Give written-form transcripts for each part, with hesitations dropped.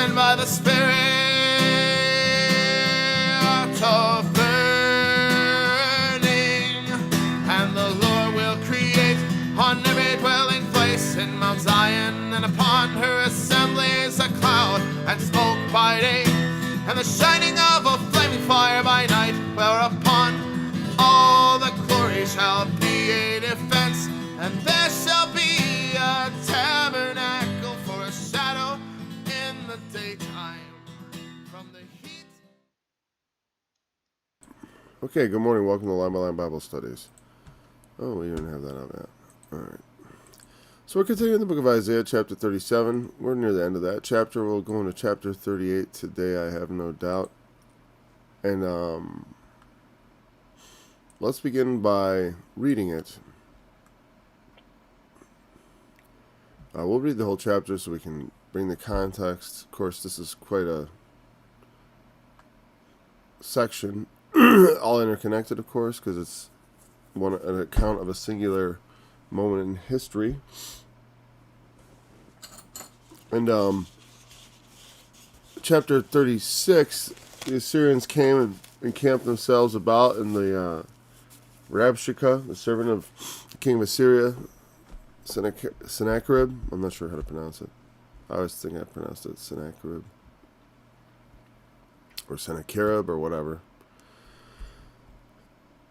and by the Spirit of burning. And the Lord will create on every dwelling place in Mount Zion, and upon her assemblies a cloud and smoke by day, and the shining of a flaming fire by night, whereupon all the glory shall be a defense, and there shall be a tabernacle for a shadow in the daytime from the heat. Okay, good morning. Welcome to Line by Line Bible Studies. Oh, we didn't have that on that. Alright. So we're continuing the book of Isaiah, chapter 37. We're near the end of that chapter. We'll go into chapter 38 today, I have no doubt. And, let's begin by reading it. We'll read the whole chapter so we can bring the context. Of course, this is quite a section, all interconnected, of course, because it's an account of a singular moment in history. And chapter 36, the Assyrians came and encamped themselves about in the Rabshakeh, the servant of the king of Assyria, Sennacherib. I'm not sure how to pronounce it. I always think I pronounced it Sennacherib or Sennacherib or whatever.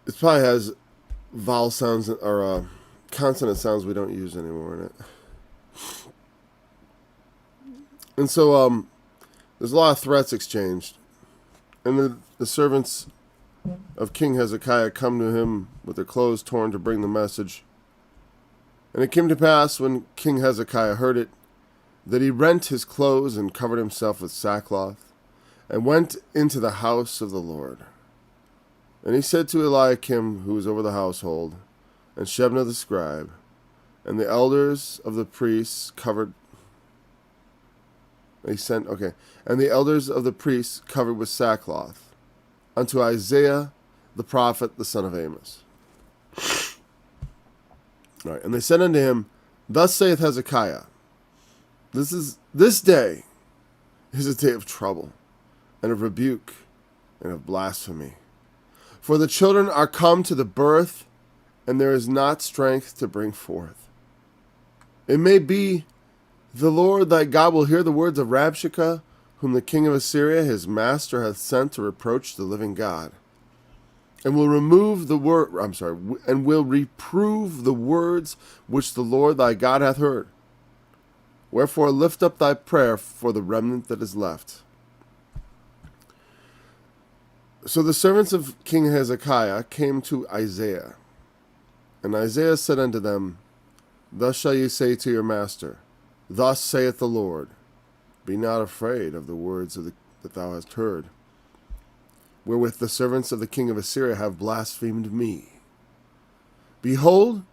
It probably has vowel sounds or consonant sounds we don't use anymore in it. And so there's a lot of threats exchanged. And the servants of King Hezekiah come to him with their clothes torn to bring the message. And it came to pass, when King Hezekiah heard it, that he rent his clothes and covered himself with sackcloth, and went into the house of the Lord. And he said to Eliakim, who was over the household, and Shebna the scribe, and the elders of the priests covered with sackcloth, unto Isaiah the prophet, the son of Amos. All right, and they said unto him, Thus saith Hezekiah, this day is a day of trouble, and of rebuke, and of blasphemy. For the children are come to the birth, and there is not strength to bring forth. It may be the Lord thy God will hear the words of Rabshakeh, whom the king of Assyria his master hath sent to reproach the living God, and will reprove the words which the Lord thy God hath heard. Wherefore lift up thy prayer for the remnant that is left. So the servants of King Hezekiah came to Isaiah, and Isaiah said unto them, Thus shall ye say to your master, Thus saith the Lord, Be not afraid of the words that thou hast heard, wherewith the servants of the king of Assyria have blasphemed me. Behold,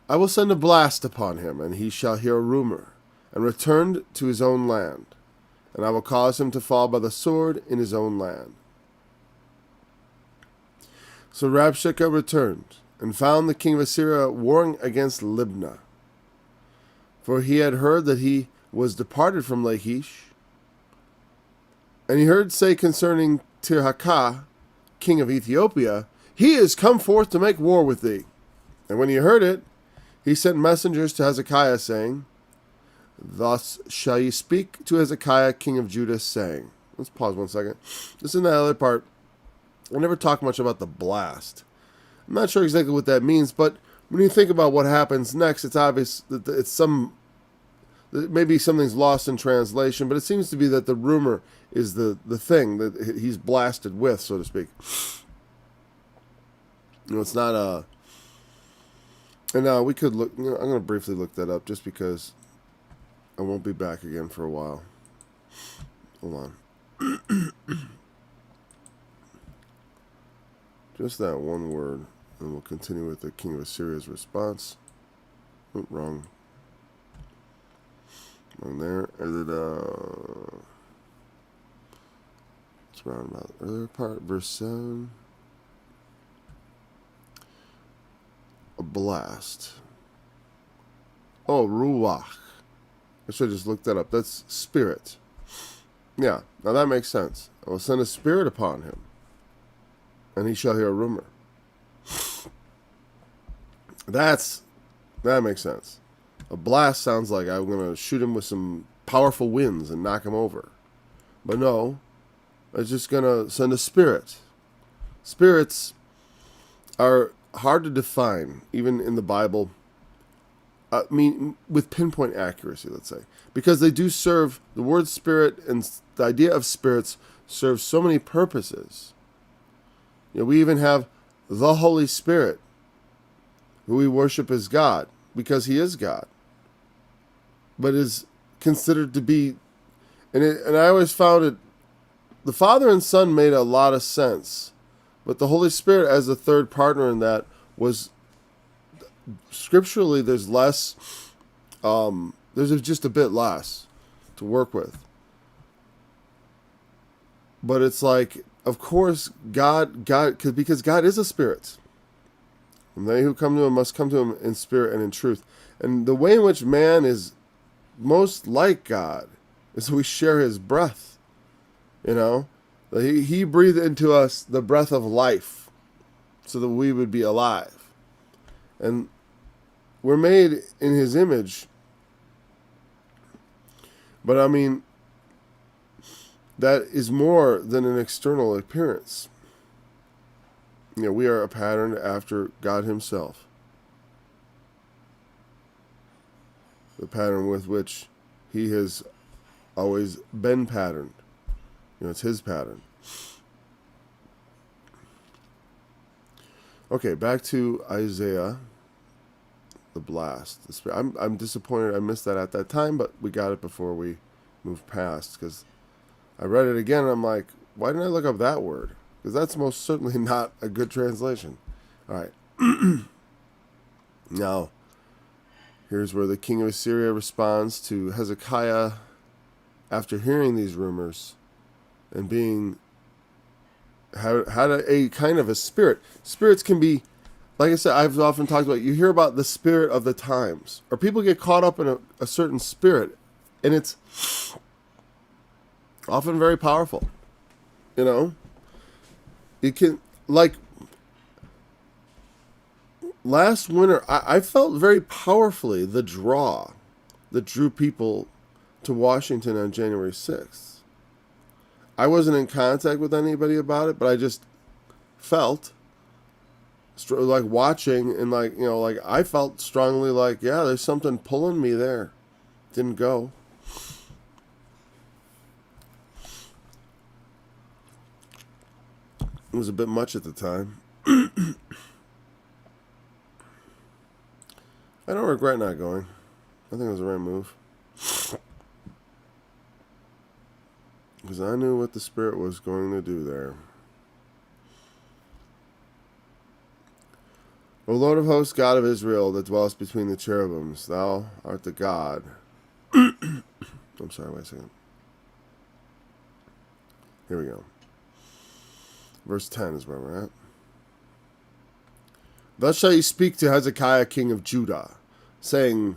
I will send a blast upon him, and he shall hear a rumor, and return to his own land, and I will cause him to fall by the sword in his own land. So Rabshakeh returned, and found the king of Assyria warring against Libnah. For he had heard that he was departed from Lachish. And he heard say concerning Tirhakah, king of Ethiopia, He is come forth to make war with thee. And when he heard it, he sent messengers to Hezekiah, saying, Thus shall ye speak to Hezekiah, king of Judah, saying. Let's pause 1 second. This is the other part. I never talk much about the blast. I'm not sure exactly what that means, but when you think about what happens next, it's obvious that maybe something's lost in translation, but it seems to be that the rumor is the thing that he's blasted with, so to speak. It's not a... And we could look... I'm going to briefly look that up, just because I won't be back again for a while. Hold on. Just that one word, and we'll continue with the king of Assyria's response. Oh, wrong there. And then, it's around about the earlier part, verse 7. A blast. Oh, ruach. I should have just looked that up. That's spirit. Yeah, now that makes sense. I will send a spirit upon him, and he shall hear a rumor. That makes sense. A blast sounds like I'm going to shoot him with some powerful winds and knock him over. But no, it's just going to send a spirit. Spirits are hard to define, even in the Bible. I mean, with pinpoint accuracy, let's say. Because they do serve, the word spirit and the idea of spirits serves so many purposes. You know, we even have the Holy Spirit, who we worship as God, because he is God. But is considered to be, and I always found it, the Father and Son made a lot of sense. But the Holy Spirit as a third partner in that was, scripturally, there's less, there's just a bit less to work with. But it's like, of course, because God is a spirit. And they who come to him must come to him in spirit and in truth. And the way in which man is most like God is we share his breath. You know? He breathed into us the breath of life so that we would be alive. And we're made in his image. But I mean, that is more than an external appearance. You know, we are a pattern after God himself. The pattern with which he has always been patterned. You know, it's his pattern. Okay, back to Isaiah, the blast. I'm disappointed I missed that at that time, but we got it before we moved past, because I read it again and I'm like, why didn't I look up that word? Because that's most certainly not a good translation. All right. Now, here's where the king of Assyria responds to Hezekiah after hearing these rumors and being had a kind of a spirit. Spirits can be, like I said, I've often talked about, you hear about the spirit of the times, or people get caught up in a certain spirit, and it's often very powerful. You know? It can, like, last winter, I felt very powerfully the draw that drew people to Washington on January 6th. I wasn't in contact with anybody about it, but I just felt like watching and like, you know, like I felt strongly like, yeah, there's something pulling me there. Didn't go. It was a bit much at the time. I don't regret not going. I think it was the right move. Because I knew what the Spirit was going to do there. O Lord of hosts, God of Israel, that dwellest between the cherubims, thou art the God. I'm sorry, wait a second. Here we go. Verse 10 is where we're at. Thus shall you speak to Hezekiah king of Judah, saying,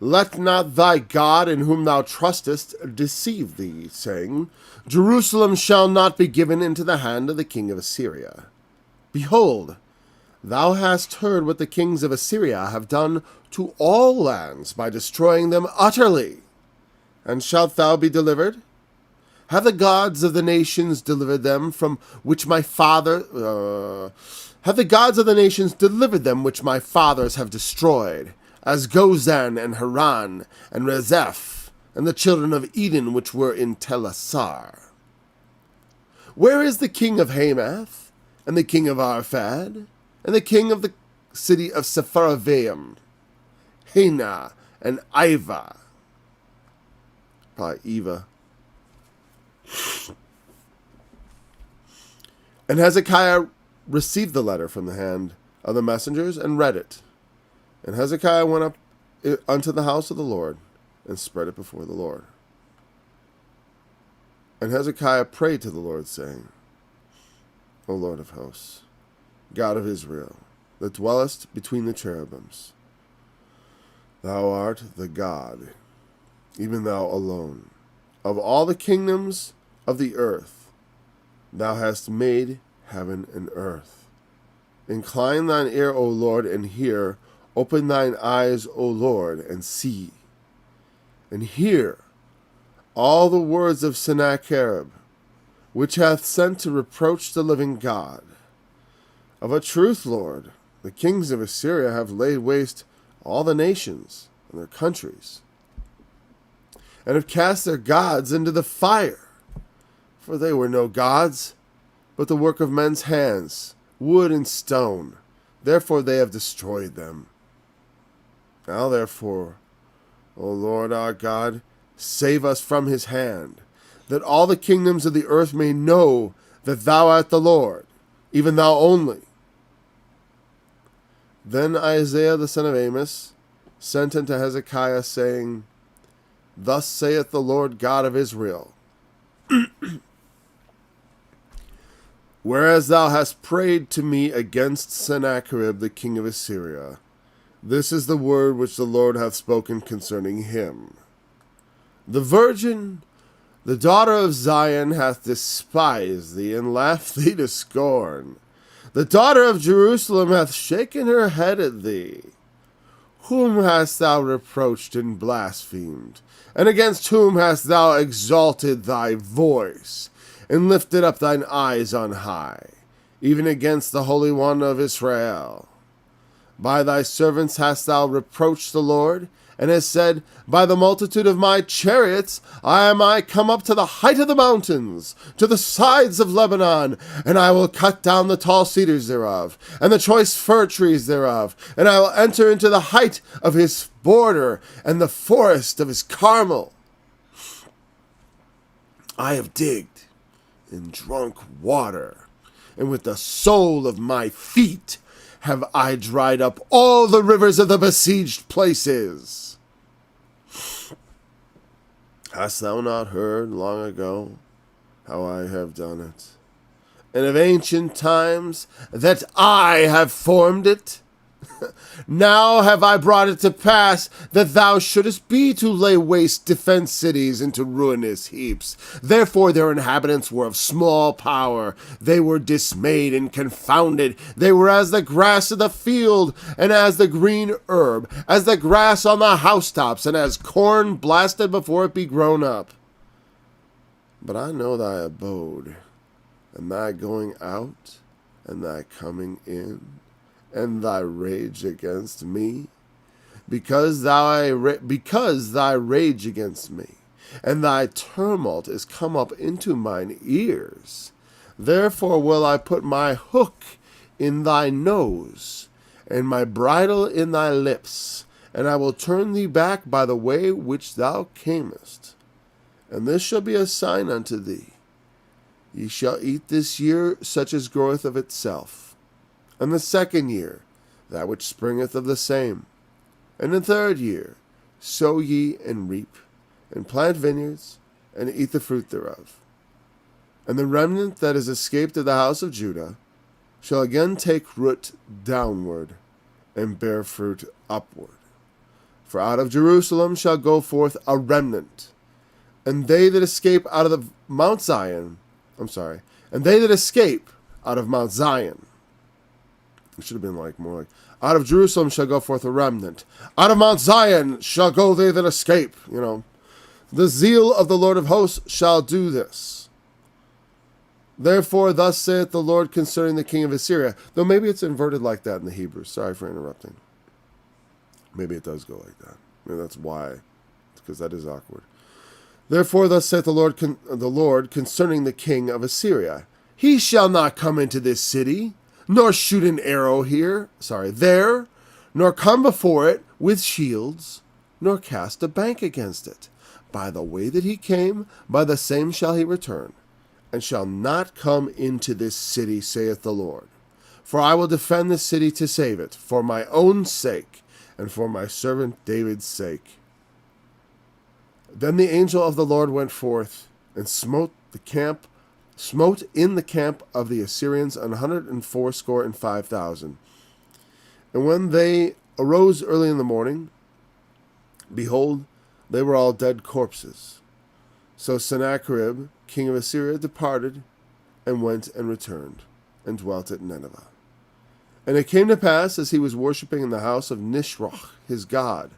Let not thy God in whom thou trustest deceive thee, saying, Jerusalem shall not be given into the hand of the king of Assyria. Behold, thou hast heard what the kings of Assyria have done to all lands by destroying them utterly. And shalt thou be delivered? Have the gods of the nations delivered them from which my have the gods of the nations delivered them which my fathers have destroyed, as Gozan and Haran and Rezeph, and the children of Eden which were in Telassar? Where is the king of Hamath, and the king of Arphad, and the king of the city of Sepharvaim, Hena and Iva? Probably Eva. And Hezekiah received the letter from the hand of the messengers and read it. And Hezekiah went up unto the house of the Lord and spread it before the Lord. And Hezekiah prayed to the Lord, saying, O Lord of hosts, God of Israel, that dwellest between the cherubims, thou art the God, even thou alone, of all the kingdoms of the earth, thou hast made heaven and earth. Incline thine ear, O Lord, and hear. Open thine eyes, O Lord, and see. And hear all the words of Sennacherib, which hath sent to reproach the living God. Of a truth, Lord, the kings of Assyria have laid waste all the nations and their countries, and have cast their gods into the fire. For they were no gods, but the work of men's hands, wood and stone. Therefore they have destroyed them. Now therefore, O Lord our God, save us from his hand, that all the kingdoms of the earth may know that thou art the Lord, even thou only. Then Isaiah the son of Amos sent unto Hezekiah, saying, Thus saith the Lord God of Israel, Whereas thou hast prayed to me against Sennacherib the king of Assyria, this is the word which the Lord hath spoken concerning him. The virgin, the daughter of Zion, hath despised thee, and laughed thee to scorn. The daughter of Jerusalem hath shaken her head at thee. Whom hast thou reproached and blasphemed? And against whom hast thou exalted thy voice, and lifted up thine eyes on high, even against the Holy One of Israel? By thy servants hast thou reproached the Lord, and hast said, By the multitude of my chariots am I come up to the height of the mountains, to the sides of Lebanon, and I will cut down the tall cedars thereof, and the choice fir trees thereof, and I will enter into the height of his border, and the forest of his Carmel. I have digged and drunk water, and with the sole of my feet have I dried up all the rivers of the besieged places. Hast thou not heard long ago how I have done it, and of ancient times that I have formed it? Now have I brought it to pass that thou shouldest be to lay waste defenced cities into ruinous heaps. Therefore their inhabitants were of small power. They were dismayed and confounded. They were as the grass of the field, and as the green herb, as the grass on the housetops, and as corn blasted before it be grown up. But I know thy abode, and thy going out, and thy coming in, and thy rage against me, because thy rage against me, and thy tumult is come up into mine ears. Therefore will I put my hook in thy nose, and my bridle in thy lips, and I will turn thee back by the way which thou camest. And this shall be a sign unto thee. Ye shall eat this year such as groweth of itself, and the second year that which springeth of the same, and the third year sow ye and reap, and plant vineyards, and eat the fruit thereof. And the remnant that is escaped of the house of Judah shall again take root downward, and bear fruit upward. For out of Jerusalem shall go forth a remnant, and they that escape out of the Mount Zion, and they that escape out of Mount Zion. It should have been more like, out of Jerusalem shall go forth a remnant. Out of Mount Zion shall go they that escape. The zeal of the Lord of hosts shall do this. Therefore, thus saith the Lord concerning the king of Assyria. Though maybe it's inverted like that in the Hebrew. Sorry for interrupting. Maybe it does go like that. Maybe that's why. Because that is awkward. Therefore, thus saith the Lord concerning the king of Assyria. He shall not come into this city, nor shoot an arrow there, nor come before it with shields, nor cast a bank against it. By the way that he came, by the same shall he return, and shall not come into this city, saith the Lord. For I will defend this city to save it, for my own sake, and for my servant David's sake. Then the angel of the Lord went forth, and smote in the camp of the Assyrians 185,000. And when they arose early in the morning, behold, they were all dead corpses. So Sennacherib, king of Assyria, departed and went and returned and dwelt at Nineveh. And it came to pass, as he was worshipping in the house of Nisroch, his god,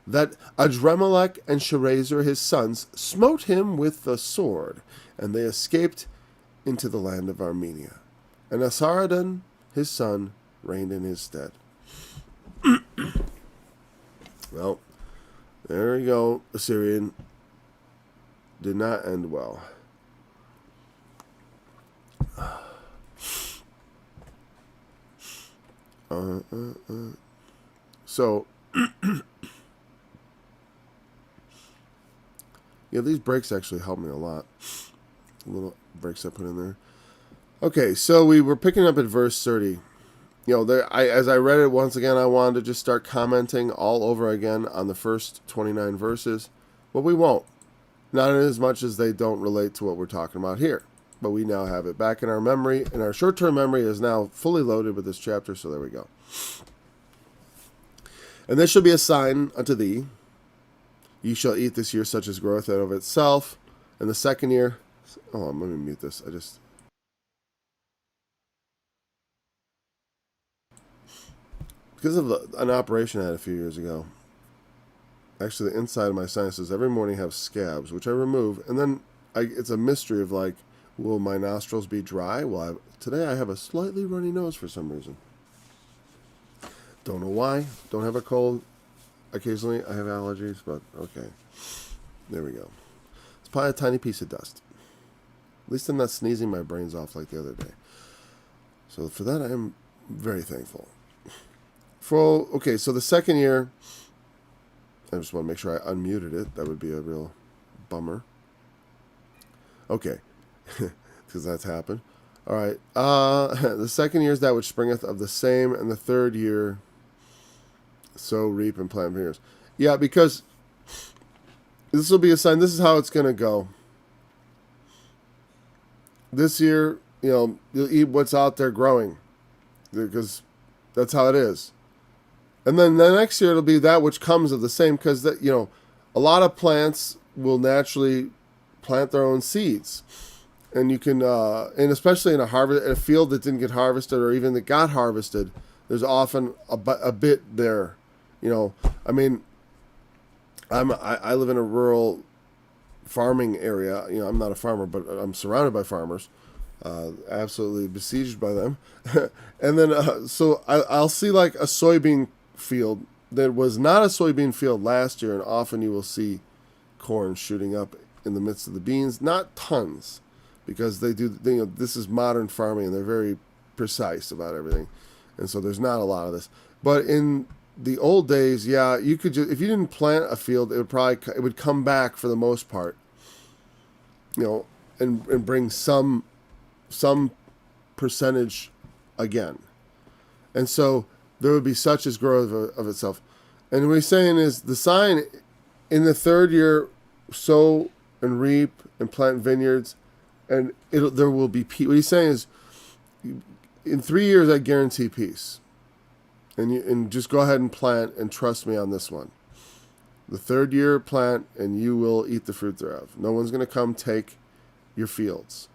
that Adremelech and Sharezer, his sons, smote him with the sword, and they escaped into the land of Armenia. And Esarhaddon, his son, reigned in his stead. Well, there you go. Assyrian did not end well. So, yeah, these breaks actually helped me a lot. Little breaks I put in there. Okay, so we were picking up at verse 30. You know, as I read it once again, I wanted to just start commenting all over again on the first 29 verses. But we won't. Not as much as they don't relate to what we're talking about here. But we now have it back in our memory, and our short-term memory is now fully loaded with this chapter, so there we go. And this shall be a sign unto thee. Ye shall eat this year such as groweth out of itself. And the second year... Oh, let me mute this. Because of an operation I had a few years ago. Actually, the inside of my sinuses every morning have scabs, which I remove. And then it's a mystery of like, will my nostrils be dry? Well, today I have a slightly runny nose for some reason. Don't know why. Don't have a cold. Occasionally I have allergies, but okay. There we go. It's probably a tiny piece of dust. At least I'm not sneezing my brains off like the other day. So for that, I am very thankful. Okay, so the second year, I just want to make sure I unmuted it. That would be a real bummer. Okay, because that's happened. All right, the second year is that which springeth of the same, and the third year, sow, reap, and plant vineyards. Yeah, because this will be a sign. This is how it's going to go. This year, you'll eat what's out there growing, because that's how it is. And then the next year it'll be that which comes of the same, because that a lot of plants will naturally plant their own seeds, and you can and especially in a field that didn't get harvested or even that got harvested, there's often a bit there. I mean, I live in a rural farming area. I'm not a farmer, but I'm surrounded by farmers, absolutely besieged by them. And then so I'll see like a soybean field that was not a soybean field last year, and often you will see corn shooting up in the midst of the beans. Not tons, because this is modern farming and they're very precise about everything, and so there's not a lot of this. But in the old days, yeah, you could just, if you didn't plant a field, it would come back for the most part, and bring some percentage again, and so there would be such as growth of itself. And what he's saying is the sign in the third year, sow and reap and plant vineyards, and there will be peace. What he's saying is, in 3 years I guarantee peace, and just go ahead and plant and trust me on this one. The third year plant, and you will eat the fruit thereof. No one's going to come take your fields,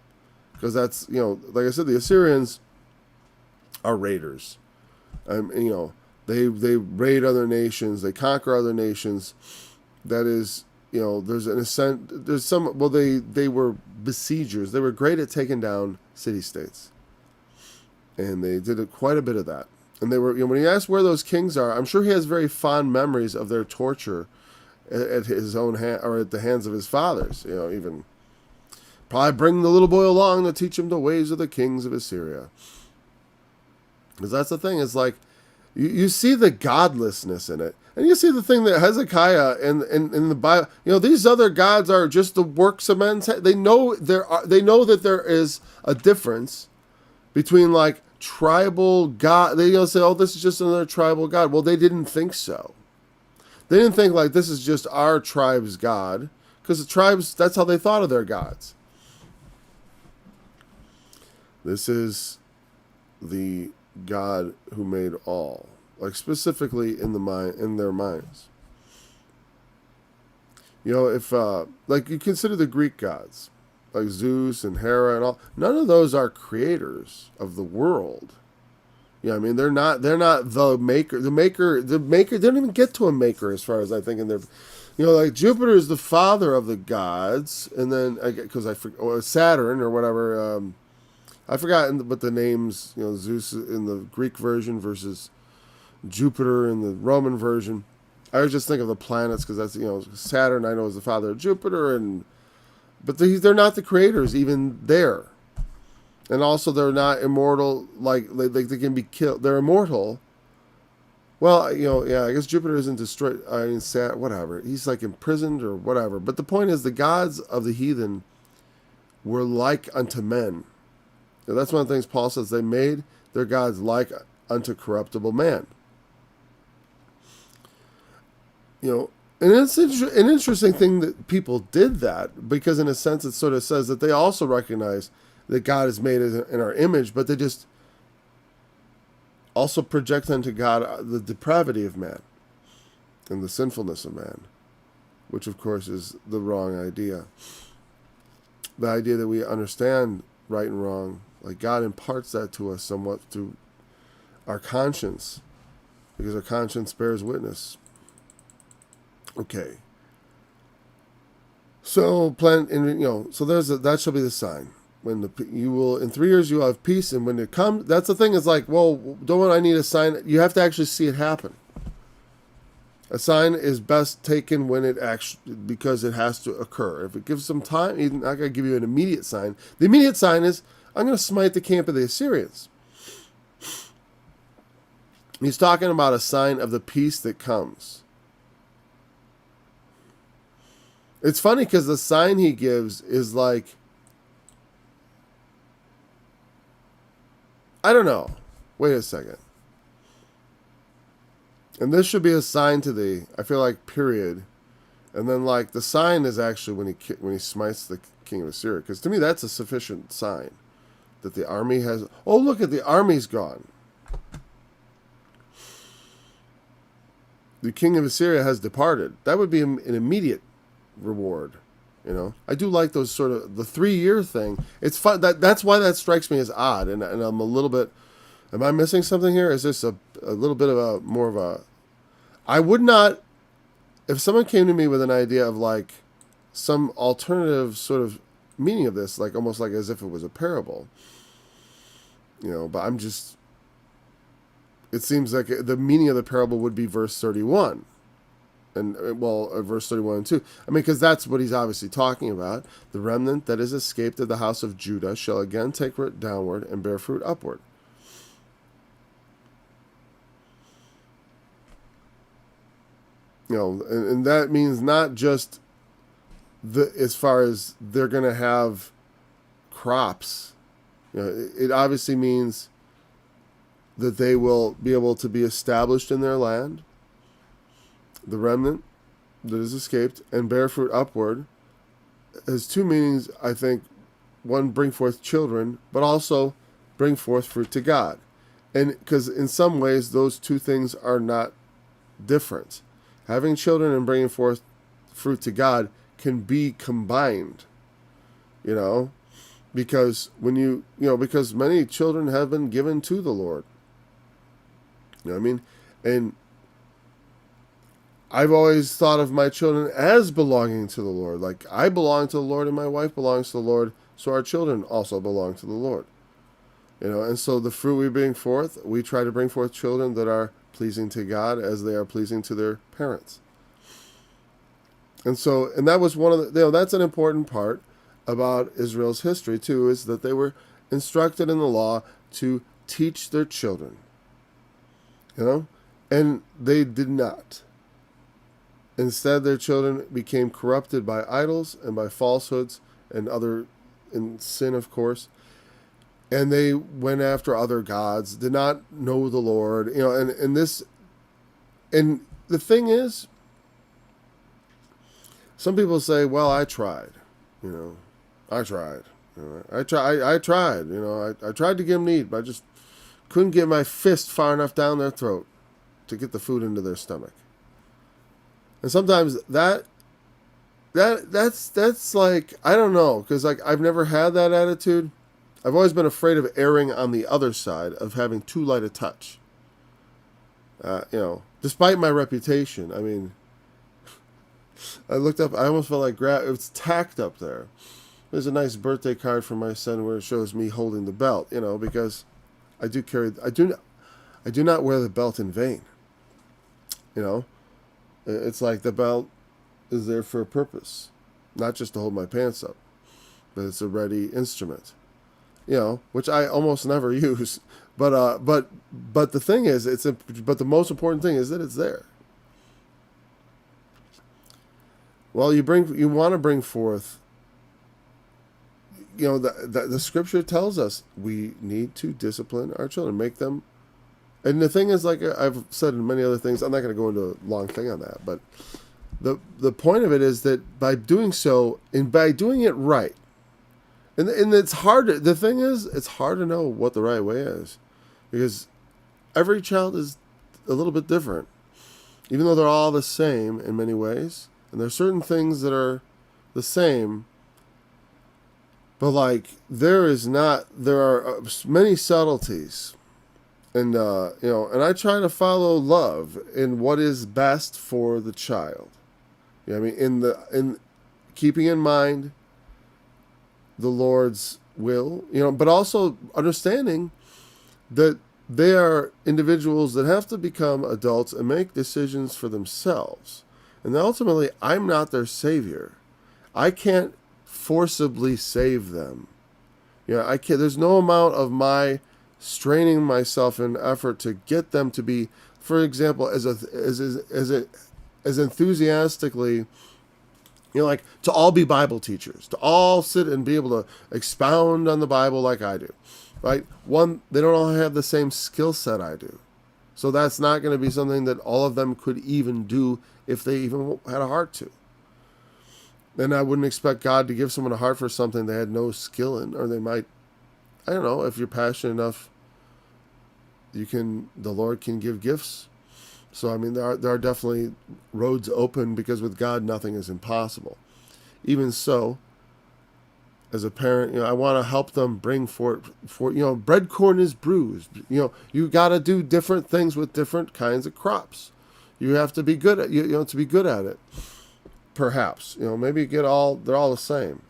because that's like I said, the Assyrians are raiders. They raid other nations, they conquer other nations. That is, there's an ascent. There's some. Well, they were besiegers. They were great at taking down city-states, and they did quite a bit of that. And they were, when he asked where those kings are, I'm sure he has very fond memories of their torture at his own hand, or at the hands of his fathers. Even probably bring the little boy along to teach him the ways of the kings of Assyria. Because that's the thing. It's like you see the godlessness in it, and you see the thing that Hezekiah and in the Bible. These other gods are just the works of men's hands. They know that there is a difference between like tribal god. They say, "Oh, this is just another tribal god." Well, they didn't think so. They didn't think like this is just our tribe's god, because the tribes, that's how they thought of their gods. This is the God who made all, like specifically in their minds. If like you consider the Greek gods, like Zeus and Hera and all, none of those are creators of the world. I mean, they're not the maker. The maker they don't even get to a maker as far as I think in their, like Jupiter is the father of the gods, and then because or Saturn or whatever. I forgot what the names. Zeus in the Greek version versus Jupiter in the Roman version. I always just think of the planets because that's Saturn I know is the father of Jupiter, but they're not the creators even there. And also, they're not immortal. Like they can be killed. They're immortal. Well, I guess Jupiter isn't destroyed. I mean, whatever. He's like imprisoned or whatever. But the point is, the gods of the heathen were like unto men. That's one of the things Paul says. They made their gods like unto corruptible man. And it's an interesting thing that people did that, because in a sense it sort of says that they also recognize that God is made in our image, but they just also project unto God the depravity of man and the sinfulness of man, which of course is the wrong idea. The idea that we understand right and wrong, like God imparts that to us somewhat through our conscience, because our conscience bears witness. Okay. So so that shall be the sign. When you will in 3 years you will have peace, and when it comes, that's the thing. Is like, well, don't I need a sign? You have to actually see it happen. A sign is best taken when it actually, because it has to occur. If it gives some time, I'm not going to give you an immediate sign. The immediate sign is, I'm going to smite the camp of the Assyrians. He's talking about a sign of the peace that comes. It's funny because the sign he gives is like, I don't know. Wait a second. And this should be a sign to thee. I feel like period. And then like the sign is actually when he smites the king of Assyria. Because to me that's a sufficient sign that the army has. Oh, look at the army's gone. The king of Assyria has departed. That would be an immediate reward. I do like those sort of the 3-year thing. It's fun. That's why that strikes me as odd, and I'm a little bit. Am I missing something here? Is this a little bit of more of a? I would not. If someone came to me with an idea of like some alternative sort of meaning of this, like almost like as if it was a parable. But I'm just. It seems like the meaning of the parable would be verse 31. And verse 31 and 2. I mean, because that's what he's obviously talking about. The remnant that is escaped of the house of Judah shall again take root downward and bear fruit upward. And that means not just as far as they're going to have crops. It obviously means that they will be able to be established in their land. The remnant that is escaped and bear fruit upward has two meanings, I think. One, bring forth children, but also bring forth fruit to God. And because in some ways those two things are not different. Having children and bringing forth fruit to God can be combined, because because many children have been given to the Lord. You know what I mean? And I've always thought of my children as belonging to the Lord. Like, I belong to the Lord and my wife belongs to the Lord, so our children also belong to the Lord. And so the fruit we bring forth, we try to bring forth children that are pleasing to God as they are pleasing to their parents. And that was one of the, that's an important part about Israel's history too, is that they were instructed in the law to teach their children. And they did not. Instead, their children became corrupted by idols and by falsehoods and in sin, of course. And they went after other gods, did not know the Lord, and the thing is, some people say, well, I tried, I tried, I tried, I tried to give them to eat, but I just couldn't get my fist far enough down their throat to get the food into their stomach. And sometimes that that's like, I don't know, because like I've never had that attitude. I've always been afraid of erring on the other side of having too light a touch. Despite my reputation, I mean, I looked up, I almost felt like it's tacked up there. There's a nice birthday card for my son where it shows me holding the belt, because I do not wear the belt in vain. It's like the belt is there for a purpose, not just to hold my pants up, but it's a ready instrument, which I almost never use. But the thing is, but the most important thing is that it's there. Well, you want to bring forth. The scripture tells us we need to discipline our children, make them. And the thing is, like I've said in many other things, I'm not going to go into a long thing on that, but the point of it is that by doing so, and by doing it right, and it's hard. The thing is, it's hard to know what the right way is, because every child is a little bit different, even though they're all the same in many ways, and there's certain things that are the same. But like there are many subtleties, and and I try to follow love in what is best for the child. In keeping in mind the Lord's will, but also understanding that they are individuals that have to become adults and make decisions for themselves, and ultimately I'm not their savior. I can't forcibly save them. I can't. There's no amount of my straining myself in effort to get them to be, for example, as enthusiastically, like to all be Bible teachers, to all sit and be able to expound on the Bible like I do, right? One, they don't all have the same skill set I do, so that's not going to be something that all of them could even do if they even had a heart to. Then I wouldn't expect God to give someone a heart for something they had no skill in, or they might, I don't know, if you're passionate enough, the Lord can give gifts. So, I mean, there are definitely roads open, because with God, nothing is impossible. Even so, as a parent, I want to help them bring forth, bread corn is bruised. You got to do different things with different kinds of crops. You have to be good at, to be good at it. Perhaps, maybe they're all the same.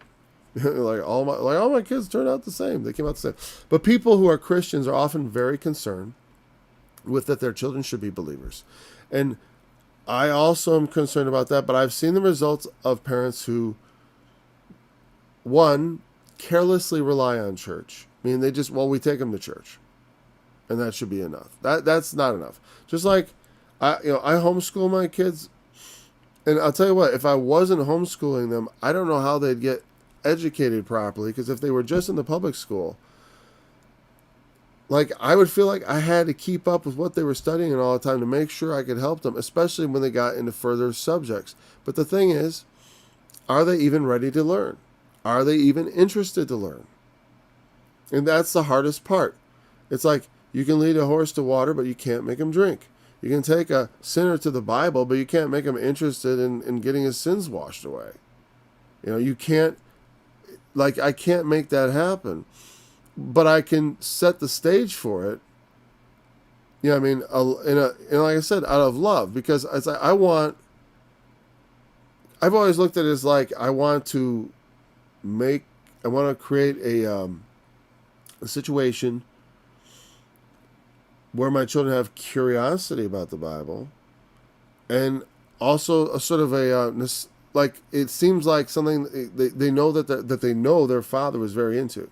all my kids turned out the same. They came out the same. But people who are Christians are often very concerned with that their children should be believers. And I also am concerned about that, but I've seen the results of parents who, one, carelessly rely on church. I mean, we take them to church, and that should be enough. That's not enough. Just like, I homeschool my kids. And I'll tell you what, if I wasn't homeschooling them, I don't know how they'd get educated properly, because if they were just in the public school, like I would feel like I had to keep up with what they were studying and all the time to make sure I could help them, especially when they got into further subjects. But the thing is, are they even ready to learn? Are they even interested to learn? And that's the hardest part. It's like you can lead a horse to water, but you can't make him drink. You can take a sinner to the Bible, but you can't make him interested in getting his sins washed away. You can't, I can't make that happen. But I can set the stage for it. And like I said, out of love, because it's like I've always looked at it as like I want to create a situation where my children have curiosity about the Bible, and also a sort of like it seems like something they know that they know their father was very into,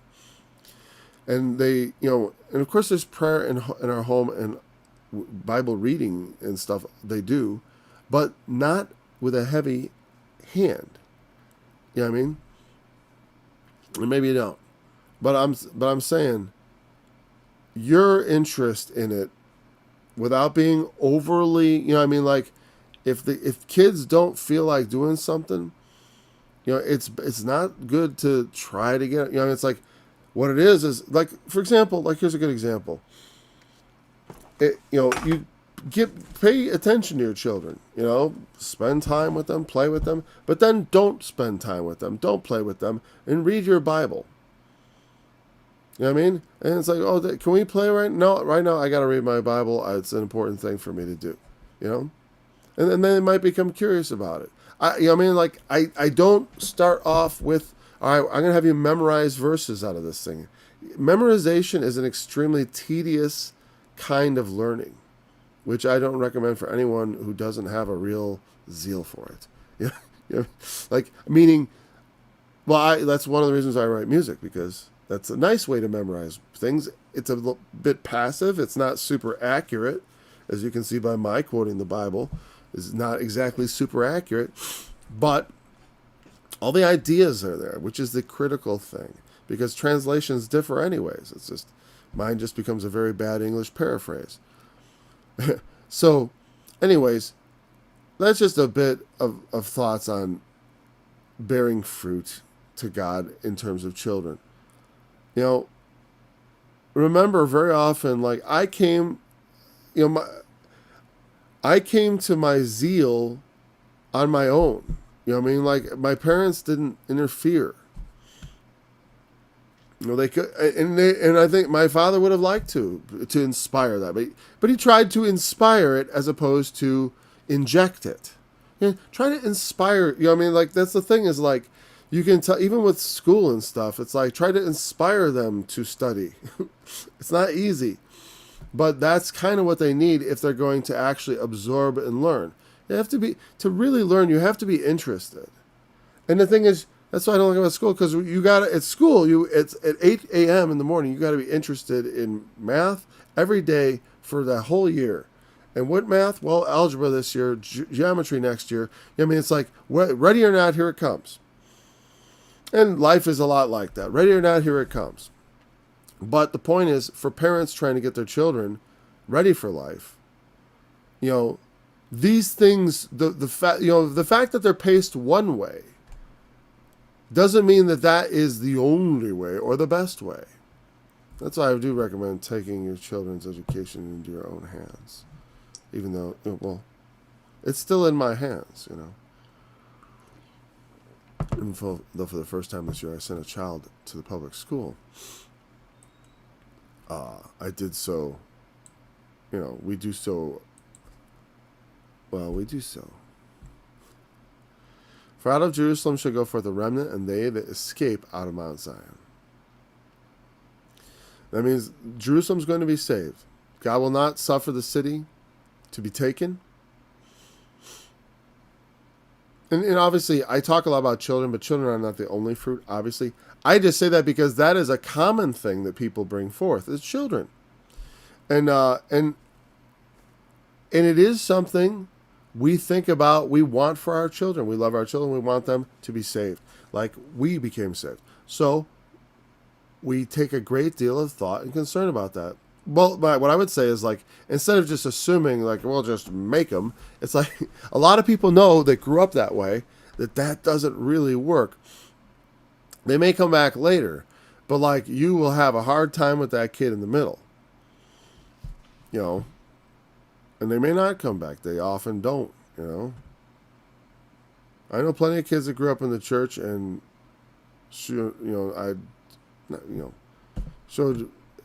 and they and of course there's prayer in our home and Bible reading and stuff they do, but not with a heavy hand. You know what I mean? And maybe you don't, but I'm saying, your interest in it, without being overly, like if kids don't feel like doing something, it's not good to try to get, it's like what it is like, for example, like here's a good example. You pay attention to your children. Spend time with them, play with them, but then don't spend time with them, don't play with them, and read your Bible. You know what I mean? And it's like, oh, can we play right now? No, right now I got to read my Bible. It's an important thing for me to do. And then they might become curious about it. I don't start off with, all right, I'm going to have you memorize verses out of this thing. Memorization is an extremely tedious kind of learning, which I don't recommend for anyone who doesn't have a real zeal for it. Meaning, that's one of the reasons I write music, because that's a nice way to memorize things. It's a little bit passive. It's not super accurate, as you can see by my quoting the Bible. Is not exactly super accurate, but all the ideas are there, which is the critical thing, because translations differ anyways. It's just, mine just becomes a very bad English paraphrase. So, anyways, that's just a bit of thoughts on bearing fruit to God in terms of children. Remember, very often, I came to my zeal on my own. My parents didn't interfere. They could, and I think my father would have liked to inspire that, but he tried to inspire it as opposed to inject it. Try to inspire. That's the thing, is you can tell, even with school and stuff, it's try to inspire them to study. It's not easy, but that's kind of what they need if they're going to actually absorb and learn. To really learn, you have to be interested. And the thing is, that's why I don't like about school, because at school, it's at 8 a.m. in the morning, you got to be interested in math every day for the whole year. And what math? Well, algebra this year, geometry next year. It's ready or not, here it comes. And life is a lot like that. Ready or not, here it comes. But the point is, for parents trying to get their children ready for life, these things, the fact that they're paced one way doesn't mean that is the only way or the best way. That's why I do recommend taking your children's education into your own hands, even though, it's still in my hands, And for the first time this year, I sent a child to the public school. I did so, we do so. For out of Jerusalem shall go forth a remnant, and they that escape out of Mount Zion. That means Jerusalem's going to be saved. God will not suffer the city to be taken. And obviously, I talk a lot about children, but children are not the only fruit, obviously. I just say that because that is a common thing that people bring forth, is children. And it is something we think about, we want for our children. We love our children. We want them to be saved, like we became saved. So we take a great deal of thought and concern about that. Well, what I would say is, instead of just assuming, we'll just make them, it's a lot of people know that grew up that way, that doesn't really work. They may come back later, but, you will have a hard time with that kid in the middle. And they may not come back. They often don't, I know plenty of kids that grew up in the church and,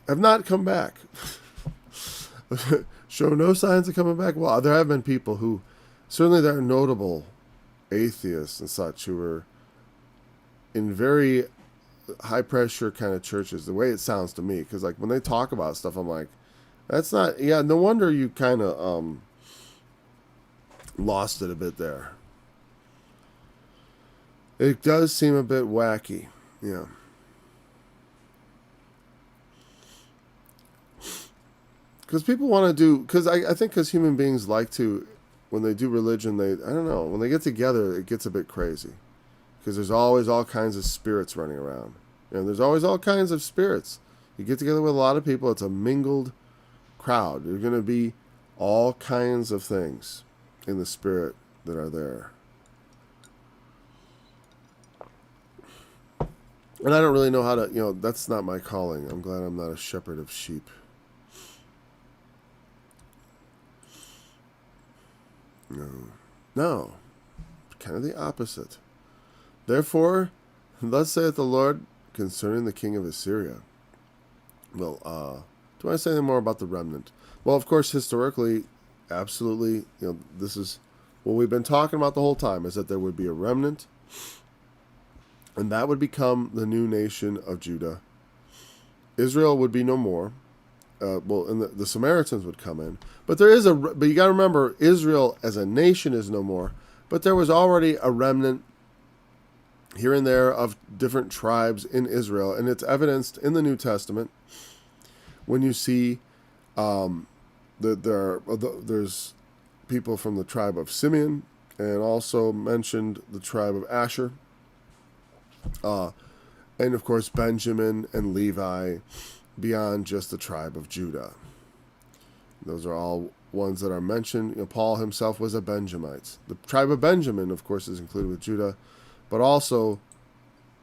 have not come back. Show no signs of coming back. Well, there have been people who, certainly there are notable atheists and such who are in very high pressure kind of churches, the way it sounds to me. Because when they talk about stuff, I'm like, that's not, no wonder you kind of lost it a bit there. It does seem a bit wacky. Yeah. Because people want to do, because I think because human beings like to, when they do religion, when they get together, it gets a bit crazy. Because there's always all kinds of spirits running around. And there's always all kinds of spirits. You get together with a lot of people, it's a mingled crowd. There's going to be all kinds of things in the spirit that are there. And I don't really know how to, that's not my calling. I'm glad I'm not a shepherd of sheep. No, kind of the opposite. Therefore, thus saith the Lord concerning the king of Assyria. Well, do I say anything more about the remnant? Well, of course, historically, absolutely, this is what we've been talking about the whole time, is that there would be a remnant, and that would become the new nation of Judah. Israel would be no more. And the Samaritans would come in. But but you got to remember, Israel as a nation is no more. But there was already a remnant here and there of different tribes in Israel, and it's evidenced in the New Testament when you see that there's people from the tribe of Simeon, and also mentioned the tribe of Asher, and of course Benjamin and Levi, beyond just the tribe of Judah. Those are all ones that are mentioned. Paul himself was a Benjamite. The tribe of Benjamin, of course, is included with Judah, but also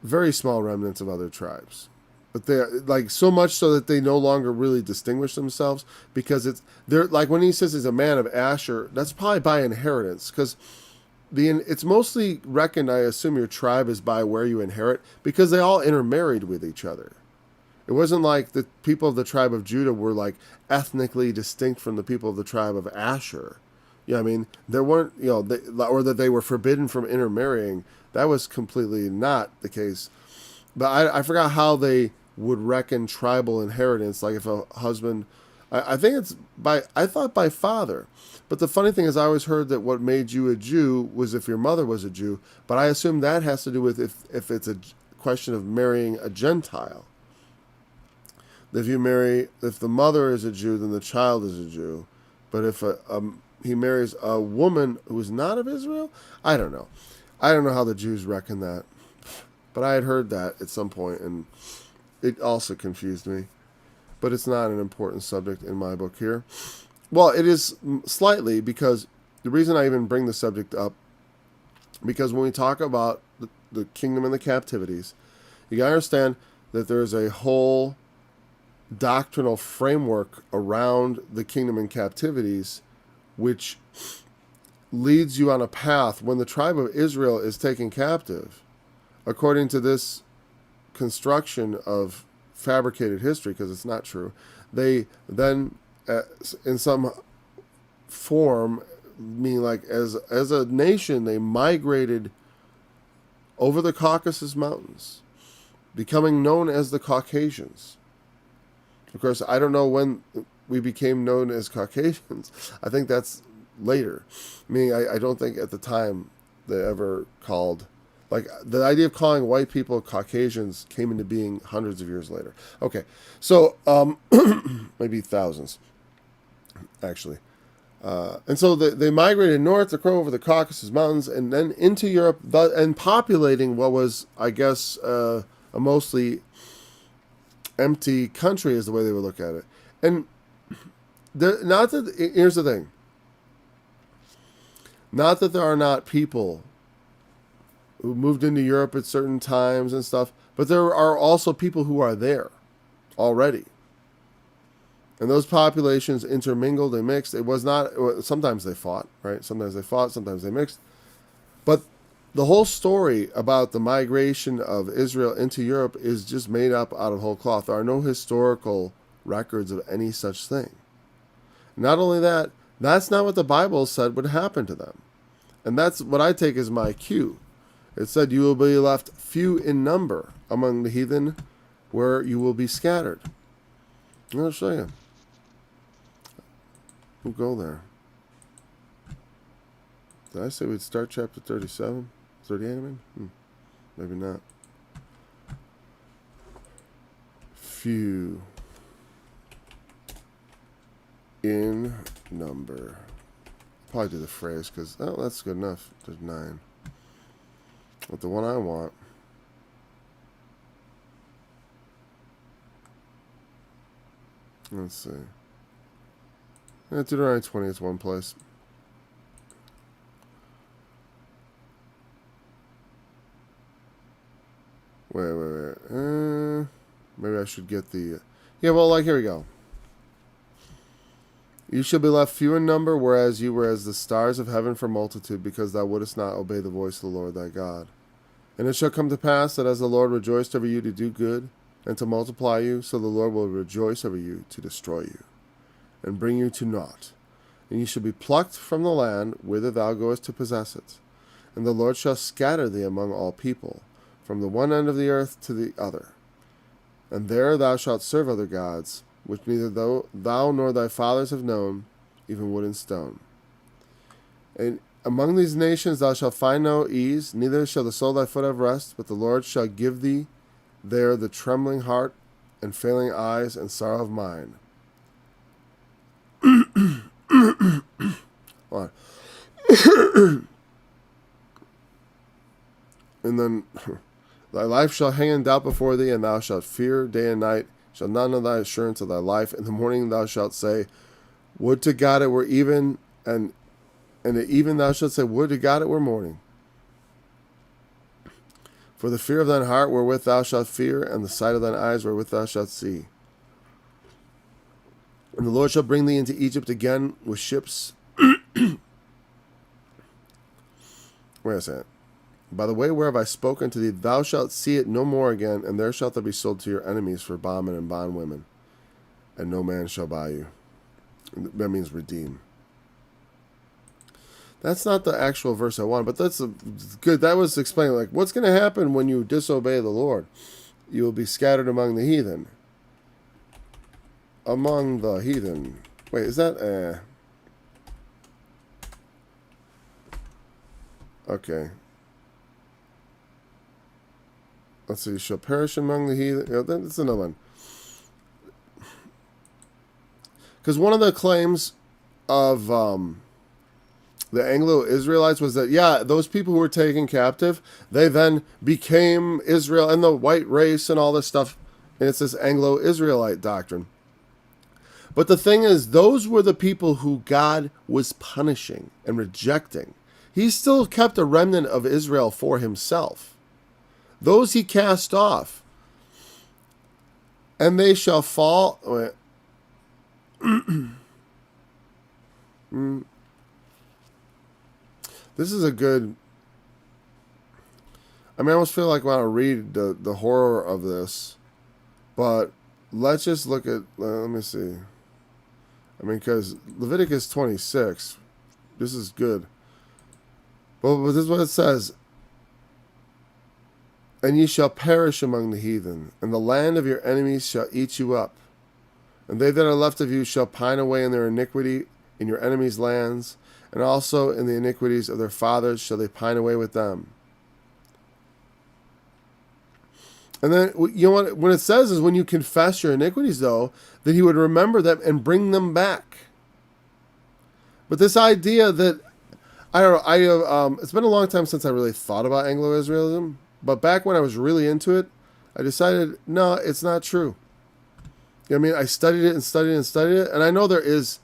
very small remnants of other tribes. But they're like so much so that they no longer really distinguish themselves, because they're like when he says he's a man of Asher, that's probably by inheritance, because it's mostly reckoned, I assume, your tribe is by where you inherit, because they all intermarried with each other. It wasn't like the people of the tribe of Judah were like ethnically distinct from the people of the tribe of Asher. I mean, there weren't, or that they were forbidden from intermarrying. That was completely not the case. But I forgot how they would reckon tribal inheritance. Like if a husband, I thought by father. But the funny thing is, I always heard that what made you a Jew was if your mother was a Jew. But I assume that has to do with if it's a question of marrying a Gentile. If the mother is a Jew, then the child is a Jew. But if he marries a woman who is not of Israel, I don't know. I don't know how the Jews reckon that. But I had heard that at some point, and it also confused me. But it's not an important subject in my book here. Well, it is slightly, because the reason I even bring the subject up, because when we talk about the kingdom and the captivities, you got to understand that there's a whole doctrinal framework around the kingdom and captivities, which leads you on a path when the tribe of Israel is taken captive. According to this construction of fabricated history, because it's not true, they then, in some form, meaning like as a nation, they migrated over the Caucasus Mountains, becoming known as the Caucasians. Of course, I don't know when we became known as Caucasians. I think that's later. Meaning, I don't think at the time they ever called, like, the idea of calling white people Caucasians came into being hundreds of years later. Okay, so maybe thousands, actually. And so they migrated north over the Caucasus Mountains and then into Europe, and populating what was, I guess, a mostly empty country is the way they would look at it. And here's the thing. Not that there are not people who moved into Europe at certain times and stuff, but there are also people who are there already. And those populations intermingled, they mixed. It was not, sometimes they fought, right? Sometimes they mixed. But the whole story about the migration of Israel into Europe is just made up out of whole cloth. There are no historical records of any such thing. Not only that, that's not what the Bible said would happen to them. And that's what I take as my cue. It said, you will be left few in number among the heathen, where you will be scattered. I'll show you. We'll go there. Did I say we'd start chapter 37? 38, I mean? Maybe not. Few in number. Probably do the phrase, because, that's good enough. There's 9. But the one I want, let's see. Deuteronomy 20 is one place. Wait. Maybe I should get the... Yeah, well, here we go. You shall be left few in number, whereas you were as the stars of heaven for multitude, because thou wouldest not obey the voice of the Lord thy God. And it shall come to pass that as the Lord rejoiced over you to do good and to multiply you, so the Lord will rejoice over you to destroy you and bring you to naught. And you shall be plucked from the land whither thou goest to possess it. And the Lord shall scatter thee among all people, from the one end of the earth to the other. And there thou shalt serve other gods, which neither thou nor thy fathers have known, even wood and stone. And among these nations thou shalt find no ease, neither shall the sole of thy foot have rest, but the Lord shall give thee there the trembling heart, and failing eyes, and sorrow of mind. Hold on. And then, thy life shall hang in doubt before thee, and thou shalt fear day and night, shall not know thy assurance of thy life. In the morning thou shalt say, would to God it were even, and at even thou shalt say, would to God it were morning. For the fear of thine heart wherewith thou shalt fear, and the sight of thine eyes wherewith thou shalt see. And the Lord shall bring thee into Egypt again with ships. Where is that? By the way whereof I spoke unto thee, thou shalt see it no more again, and there shalt thou be sold to your enemies for bondmen and bondwomen, and no man shall buy you. That means redeem. That's not the actual verse I want, but that's good. That was explaining, like, what's going to happen when you disobey the Lord? You will be scattered among the heathen. Among the heathen. Wait, is that... Okay. Let's see. You shall perish among the heathen. Yeah, that's another one. Because one of the claims of the Anglo-Israelites was that, yeah, those people who were taken captive, they then became Israel and the white race and all this stuff. And it's this Anglo-Israelite doctrine. But the thing is, those were the people who God was punishing and rejecting. He still kept a remnant of Israel for himself. Those he cast off. And they shall fall... This is a good... I mean, I almost feel like I want to read the horror of this. But let's just look at... let me see. I mean, because Leviticus 26, this is good. But this is what it says. And ye shall perish among the heathen, and the land of your enemies shall eat you up. And they that are left of you shall pine away in their iniquity in your enemies' lands, and also in the iniquities of their fathers shall they pine away with them. And then, you know what it says is when you confess your iniquities, though, that he would remember them and bring them back. But this idea that, I don't know, it's been a long time since I really thought about Anglo-Israelism, but back when I was really into it, I decided, no, it's not true. You know what I mean? I studied it and studied it and studied it, and I know there is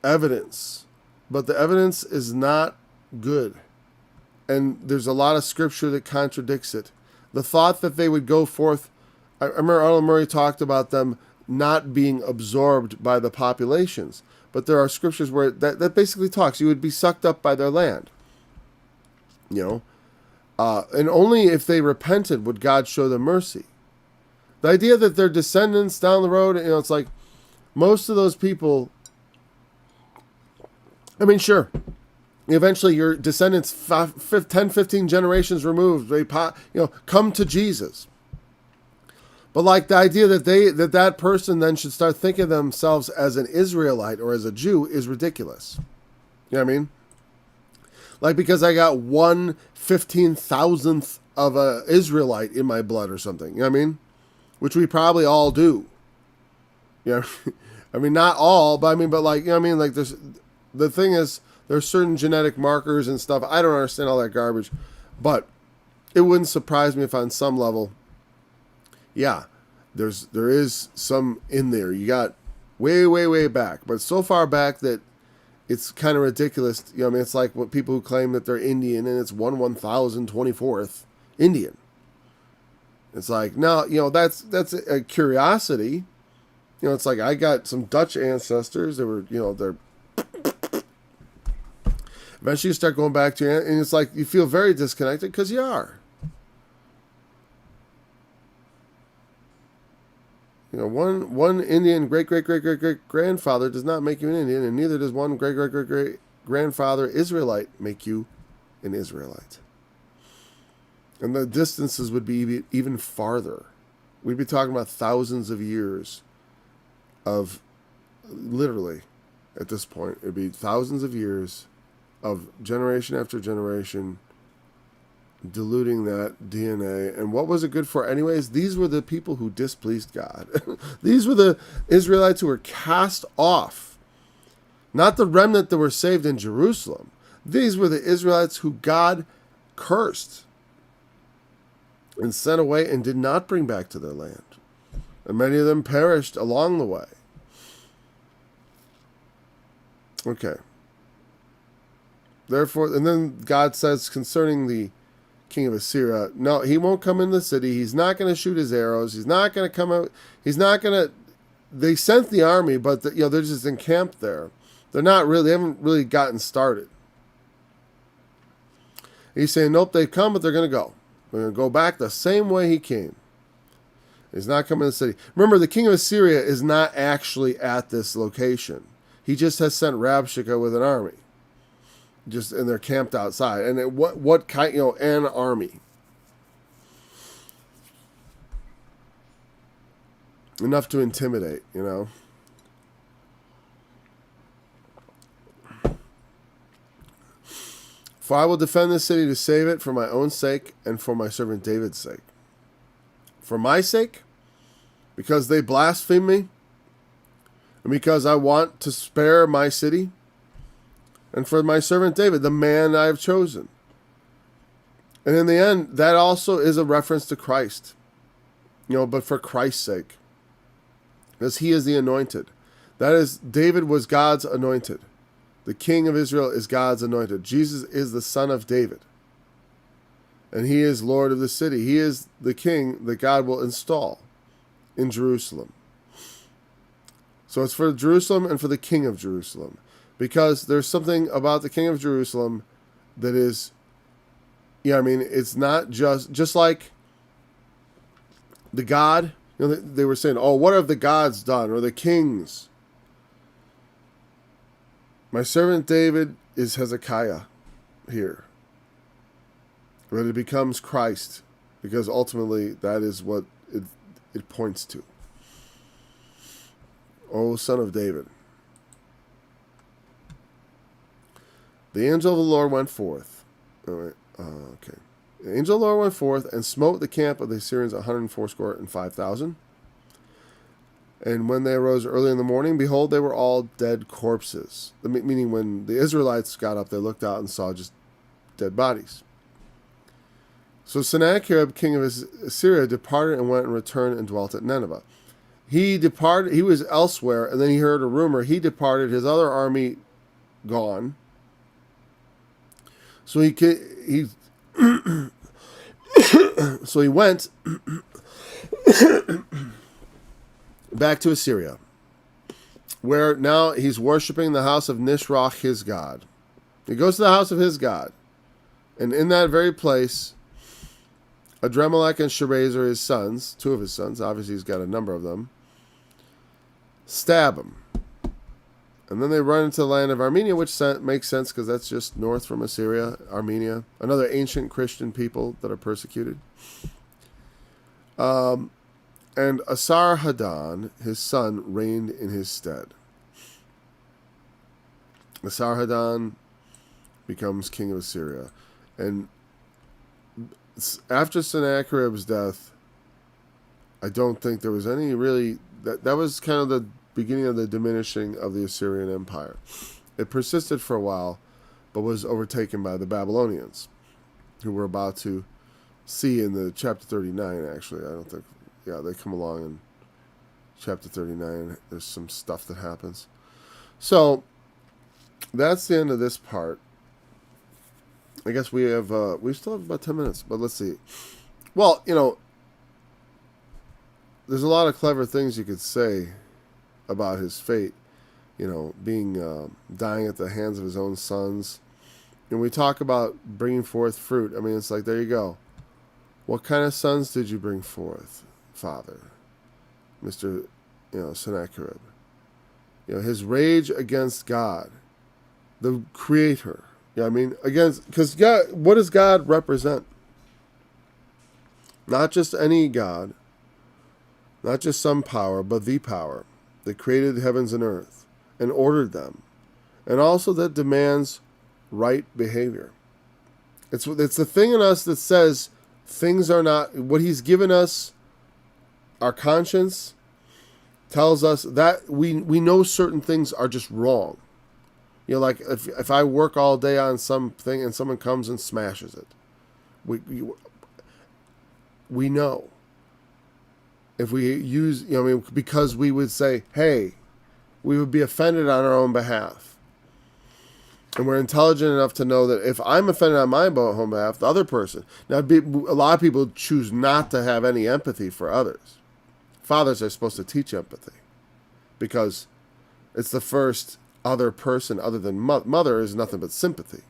evidence, but the evidence is not good. And there's a lot of scripture that contradicts it. The thought that they would go forth, I remember Arnold Murray talked about them not being absorbed by the populations, but there are scriptures where that basically talks, you would be sucked up by their land. You know? And only if they repented would God show them mercy. The idea that their descendants down the road, you know, it's like most of those people, I mean, sure, eventually your descendants 10, 15 generations removed, they come to Jesus. But like the idea that that person then should start thinking of themselves as an Israelite or as a Jew is ridiculous. You know what I mean? Like because I got 1/15,000th of a Israelite in my blood or something. You know what I mean? Which we probably all do. You know, I mean, not all, but like, you know what I mean? Like the thing is, there's certain genetic markers and stuff. I don't understand all that garbage, but it wouldn't surprise me if on some level, yeah, there is some in there. You got way, way, way back, but so far back that it's kind of ridiculous. You know what I mean? It's like what people who claim that they're Indian and it's 1/1024th Indian. It's like, no, you know, that's a curiosity. It's like I got some Dutch ancestors that were, they're. Eventually you start going back to, and it's like you feel very disconnected because you are. One Indian great-great-great-great-great-grandfather does not make you an Indian, and neither does one great-great-great-great-grandfather Israelite make you an Israelite. And the distances would be even farther. We'd be talking about thousands of years of, literally, at this point, it'd be thousands of years of generation after generation diluting that DNA. And what was it good for anyways? These were the people who displeased God. These were the Israelites who were cast off. Not the remnant that were saved in Jerusalem. These were the Israelites who God cursed and sent away and did not bring back to their land. And many of them perished along the way. Okay. Therefore, and then God says concerning the king of Assyria, no, he won't come in the city. He's not going to shoot his arrows. He's not going to come out. He's not going to. They sent the army, but they're just encamped there. They haven't really gotten started. He's saying, nope, they come, but they're going to go. They're going to go back the same way he came. He's not coming to the city. Remember, the king of Assyria is not actually at this location. He just has sent Rabshakeh with an army. And they're camped outside. And what kind, an army. Enough to intimidate, For I will defend this city to save it for my own sake and for my servant David's sake. For my sake, because they blaspheme me, and because I want to spare my city, and for my servant David, the man I have chosen. And in the end, that also is a reference to Christ. But for Christ's sake. Because he is the anointed. That is, David was God's anointed. The king of Israel is God's anointed. Jesus is the son of David. And he is Lord of the city. He is the king that God will install in Jerusalem. So it's for Jerusalem and for the king of Jerusalem. Because there's something about the king of Jerusalem that is, it's not just like the God. They were saying, oh, what have the gods done? Or the kings. My servant David is Hezekiah here. But it becomes Christ. Because ultimately that is what it points to. O son of David. The angel of the Lord went forth. The angel of the Lord went forth and smote the camp of the Assyrians 185,000. And when they arose early in the morning, behold, they were all dead corpses. Meaning when the Israelites got up, they looked out and saw just dead bodies. So Sennacherib, king of Assyria, departed and went and returned and dwelt at Nineveh. He departed, he was elsewhere, and then he heard a rumor. He departed, his other army gone. So he went back to Assyria, where now he's worshiping the house of Nisroch, his god. He goes to the house of his god, and in that very place, Adremelech and Sharezer, his sons, two of his sons, obviously he's got a number of them, stab him. And then they run into the land of Armenia, which makes sense because that's just north from Assyria, Armenia, another ancient Christian people that are persecuted. And Esarhaddon, his son, reigned in his stead. Esarhaddon becomes king of Assyria. And after Sennacherib's death, I don't think there was any really... That was kind of the beginning of the diminishing of the Assyrian Empire. It persisted for a while, but was overtaken by the Babylonians, who we're about to see in the chapter 39, actually. I don't think... Yeah, they come along in chapter 39. There's some stuff that happens. So, that's the end of this part. I guess we still have about 10 minutes, but let's see. Well, there's a lot of clever things you could say about his fate, being dying at the hands of his own sons. And we talk about bringing forth fruit. I mean, it's like, there you go. What kind of sons did you bring forth, Father? Mr. Sennacherib. His rage against God, the Creator. Because God, what does God represent? Not just any God, not just some power, but the power that created the heavens and earth and ordered them, and also that demands right behavior. It's the thing in us that says things are not what He's given us. Our conscience tells us that we know certain things are just wrong. Like if I work all day on something and someone comes and smashes it, we know. If we use, because we would say, hey, we would be offended on our own behalf. And we're intelligent enough to know that if I'm offended on my own behalf, the other person. Now, a lot of people choose not to have any empathy for others. Fathers are supposed to teach empathy because it's the first other person other than mother is nothing but sympathy.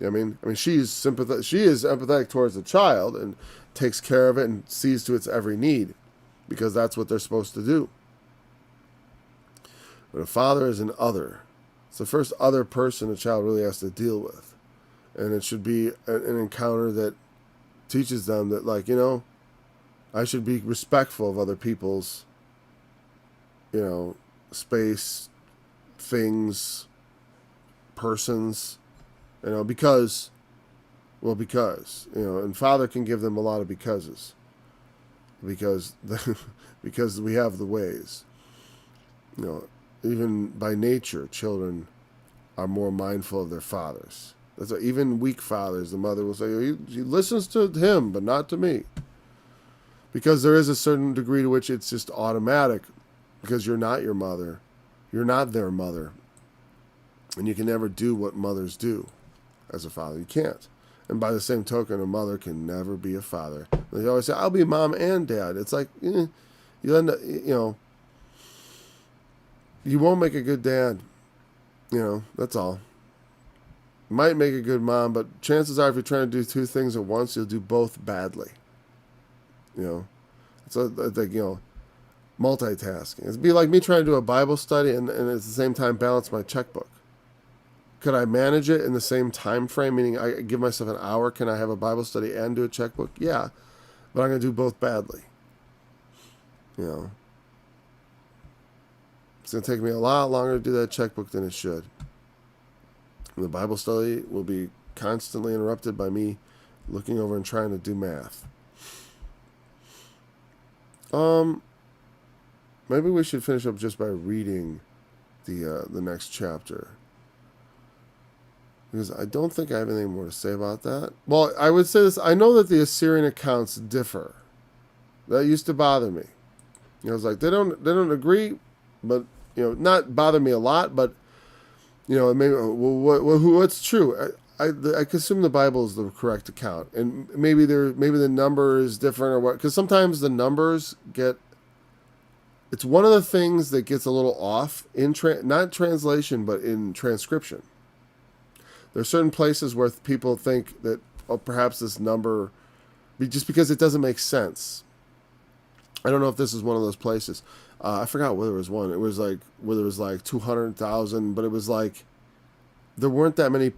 She is empathetic towards the child and takes care of it and sees to its every need because that's what they're supposed to do. But a father is an other. It's the first other person a child really has to deal with. And it should be an encounter that teaches them that, I should be respectful of other people's, space, things, persons, because, and Father can give them a lot of becauses. Because we have the ways. Even by nature, children are more mindful of their fathers. That's why even weak fathers, the mother will say, he listens to him, but not to me. Because there is a certain degree to which it's just automatic, because you're not your mother. You're not their mother. And you can never do what mothers do as a father. You can't. And by the same token, a mother can never be a father. They always say, I'll be mom and dad. It's like, you end up, you won't make a good dad. That's all. Might make a good mom, but chances are if you're trying to do two things at once, you'll do both badly. It's like, multitasking. It'd be like me trying to do a Bible study and at the same time balance my checkbook. Could I manage it in the same time frame, meaning I give myself an hour? Can I have a Bible study and do a checkbook? Yeah, but I'm going to do both badly. It's going to take me a lot longer to do that checkbook than it should. And the Bible study will be constantly interrupted by me looking over and trying to do math. Maybe we should finish up just by reading the next chapter. Because I don't think I have anything more to say about that. Well, I would say this. I know that the Assyrian accounts differ. That used to bother me. It's like they don't agree, but not bother me a lot. But maybe what's true? I assume the Bible is the correct account, and maybe the number is different or what? Because sometimes the numbers get. It's one of the things that gets a little off in not translation, but in transcription. There are certain places where people think that perhaps this number, just because it doesn't make sense. I don't know if this is one of those places. I forgot whether it was one. It was like whether it was like 200,000, but it was like there weren't that many.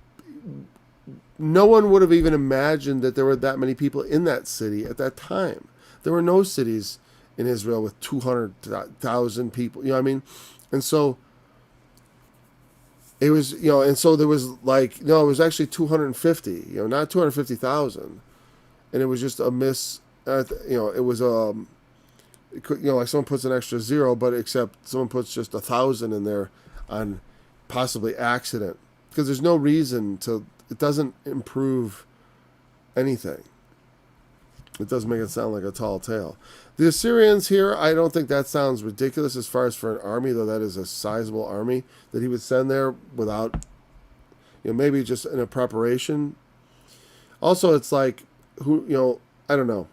No one would have even imagined that there were that many people in that city at that time. There were no cities in Israel with 200,000 people. You know what I mean? And so it was, and so there was like, no, it was actually 250, not 250,000. And it was just a miss, it was, like someone puts an extra zero, but except someone puts just 1,000 in there on possibly accident. Because there's no reason it doesn't improve anything. It does make it sound like a tall tale. The Assyrians here, I don't think that sounds ridiculous as far as for an army, though that is a sizable army that he would send there without, maybe just in a preparation. Also, it's like, I don't know.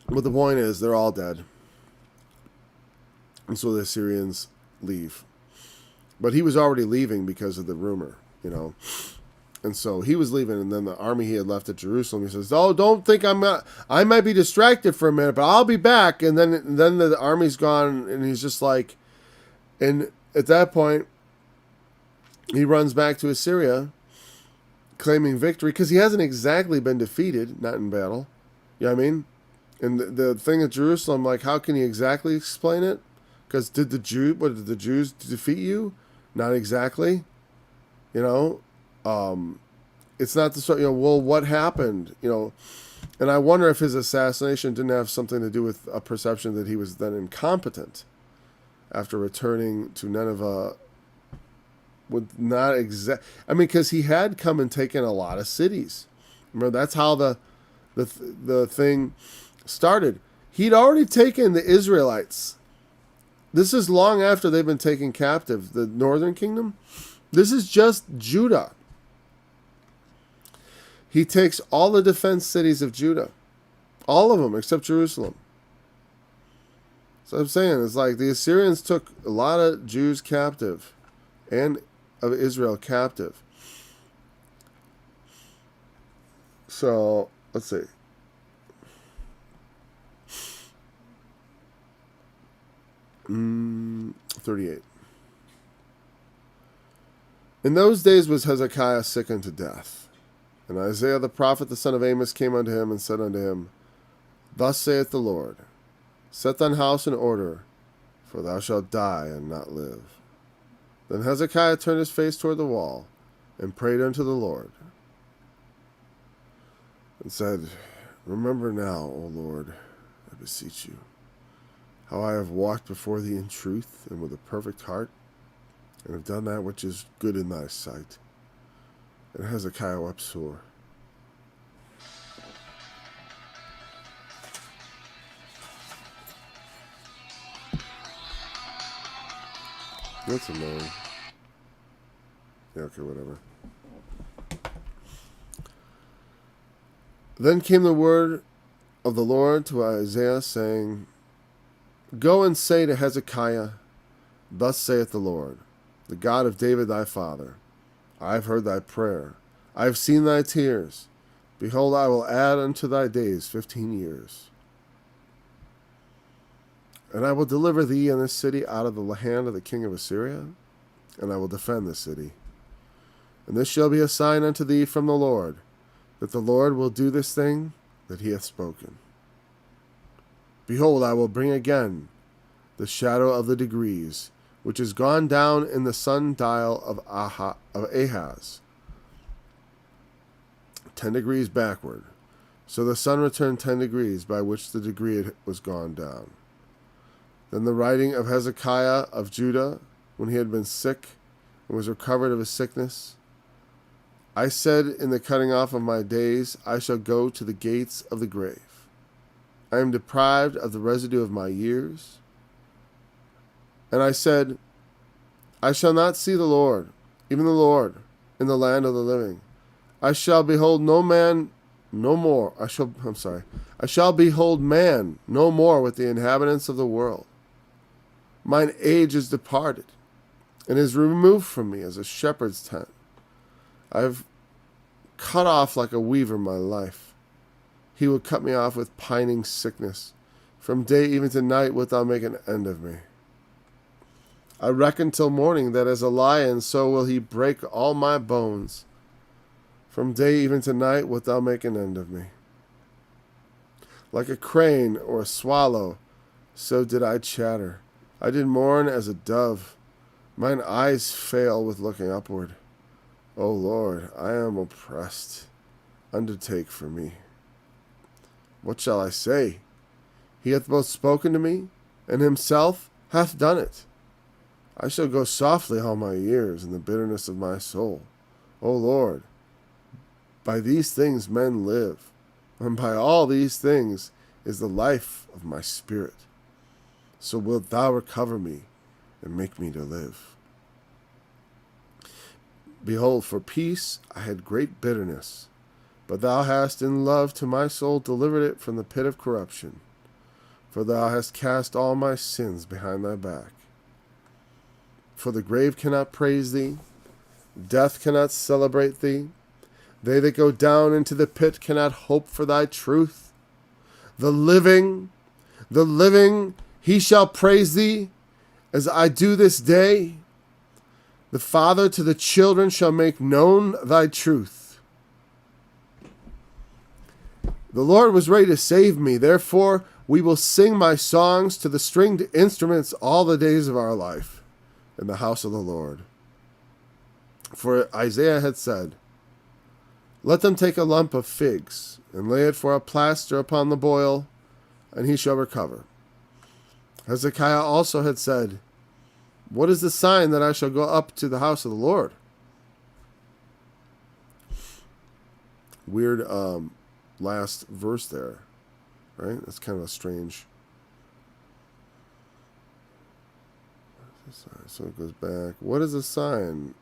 But the point is, they're all dead. And so the Assyrians leave. But he was already leaving because of the rumor, And so he was leaving, and then the army he had left at Jerusalem, he says, "Oh, don't think I might be distracted for a minute, but I'll be back." And then the army's gone, and he's just like, and at that point, he runs back to Assyria, claiming victory, because he hasn't exactly been defeated, not in battle. You know what I mean? And the thing at Jerusalem, like, how can he exactly explain it? Because did the Jews defeat you? Not exactly. It's not the sort, well, what happened? And I wonder if his assassination didn't have something to do with a perception that he was then incompetent after returning to Nineveh with not exact. I mean, because he had come and taken a lot of cities. Remember, that's how the thing started. He'd already taken the Israelites. This is long after they've been taken captive, the northern kingdom. This is just Judah. He takes all the defense cities of Judah. All of them except Jerusalem. So I'm saying, it's like the Assyrians took a lot of Jews captive and of Israel captive. So, let's see. Mm, 38. In those days was Hezekiah sick unto death. And Isaiah the prophet, the son of Amos, came unto him and said unto him, Thus saith the Lord, Set thine house in order, for thou shalt die and not live. Then Hezekiah turned his face toward the wall, and prayed unto the Lord, and said, Remember now, O Lord, I beseech you, how I have walked before thee in truth and with a perfect heart, and have done that which is good in thy sight. And Hezekiah wept sore. That's annoying. Yeah, okay, whatever. Then came the word of the Lord to Isaiah, saying, Go and say to Hezekiah, Thus saith the Lord, the God of David thy father, I have heard thy prayer, I have seen thy tears. Behold, I will add unto thy days 15 years. And I will deliver thee and this city out of the hand of the king of Assyria, and I will defend the city. And this shall be a sign unto thee from the Lord, that the Lord will do this thing that he hath spoken. Behold, I will bring again the shadow of the degrees, which is gone down in the sundial of Ahaz, 10 degrees backward. So the sun returned 10 degrees, by which the degree was gone down. Then the writing of Hezekiah of Judah, when he had been sick and was recovered of his sickness, I said in the cutting off of my days, I shall go to the gates of the grave. I am deprived of the residue of my years. And I said, I shall not see the Lord, even the Lord, in the land of the living. I shall behold no man no more. I shall behold man no more with the inhabitants of the world. Mine age is departed, and is removed from me as a shepherd's tent. I have cut off like a weaver my life. He will cut me off with pining sickness. From day even to night wilt thou make an end of me. I reckon till morning that as a lion, so will he break all my bones. From day even to night wilt thou make an end of me. Like a crane or a swallow, so did I chatter. I did mourn as a dove. Mine eyes fail with looking upward. O Lord, I am oppressed. Undertake for me. What shall I say? He hath both spoken to me, and himself hath done it. I shall go softly all my years in the bitterness of my soul. O Lord, by these things men live, and by all these things is the life of my spirit. So wilt thou recover me, and make me to live. Behold, for peace I had great bitterness, but thou hast in love to my soul delivered it from the pit of corruption. For thou hast cast all my sins behind thy back. For the grave cannot praise thee, death cannot celebrate thee. They that go down into the pit cannot hope for thy truth. The living, he shall praise thee, as I do this day. The Father to the children shall make known thy truth. The Lord was ready to save me, therefore we will sing my songs to the stringed instruments all the days of our life in the house of the Lord. For Isaiah had said, let them take a lump of figs, and lay it for a plaster upon the boil, and he shall recover. Hezekiah also had said, what is the sign that I shall go up to the house of the Lord? Weird last verse there, right? That's kind of a strange. So it goes back. What is the sign?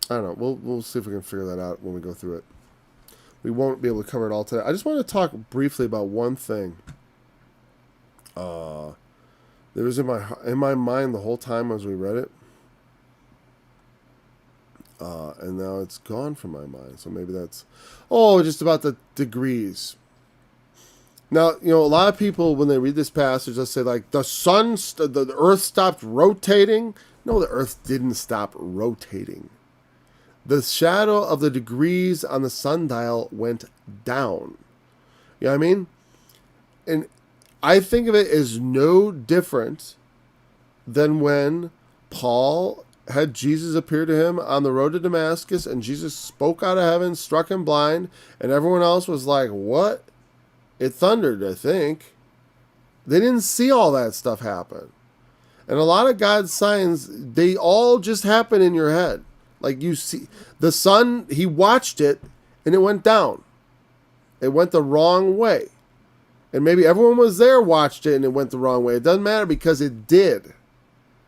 I don't know. We'll see if we can figure that out when we go through it. We won't be able to cover it all today. I just want to talk briefly about one thing. That was in my mind the whole time as we read it. And now it's gone from my mind. So maybe that's... just about the degrees. Now, a lot of people, when they read this passage, they'll say, like, the earth stopped rotating. No, the earth didn't stop rotating. The shadow of the degrees on the sundial went down. You know what I mean? And I think of it as no different than when Paul had Jesus appear to him on the road to Damascus, and Jesus spoke out of heaven, struck him blind, and everyone else was like, what? It thundered, I think. They didn't see all that stuff happen. And a lot of God's signs, they all just happen in your head. Like you see, the sun, he watched it, and it went down. It went the wrong way. And maybe everyone was there watched it, and it went the wrong way. It doesn't matter because it did.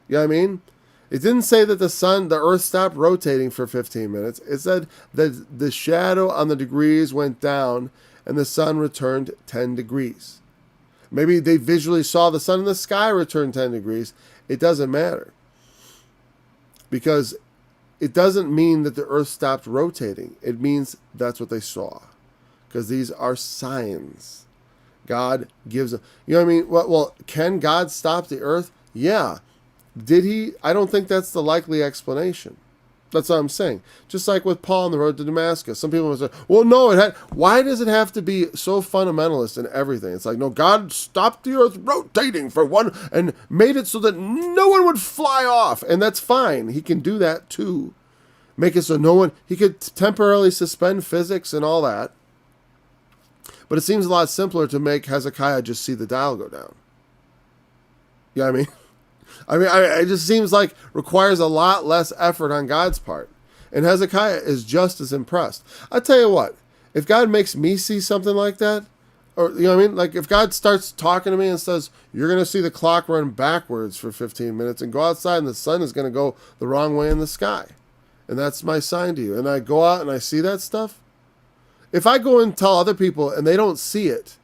You know what I mean? It didn't say that the earth stopped rotating for 15 minutes. It said that the shadow on the degrees went down, and the sun returned 10 degrees. Maybe they visually saw the sun in the sky return 10 degrees. It doesn't matter. Because it doesn't mean that the earth stopped rotating. It means that's what they saw. Because these are signs. God gives them. You know what I mean? Well, can God stop the earth? Yeah. Did he? I don't think that's the likely explanation. That's what I'm saying. Just like with Paul on the road to Damascus. Some people will say, well, no, why does it have to be so fundamentalist in everything? It's like, no, God stopped the earth rotating for one and made it so that no one would fly off. And that's fine. He can do that too. Make it so no one, he could temporarily suspend physics and all that. But it seems a lot simpler to make Hezekiah just see the dial go down. You know what I mean? It just seems like requires a lot less effort on God's part. And Hezekiah is just as impressed. I tell you what, if God makes me see something like that, or, you know what I mean? Like if God starts talking to me and says, you're going to see the clock run backwards for 15 minutes and go outside and the sun is going to go the wrong way in the sky. And that's my sign to you. And I go out and I see that stuff. If I go and tell other people and they don't see it,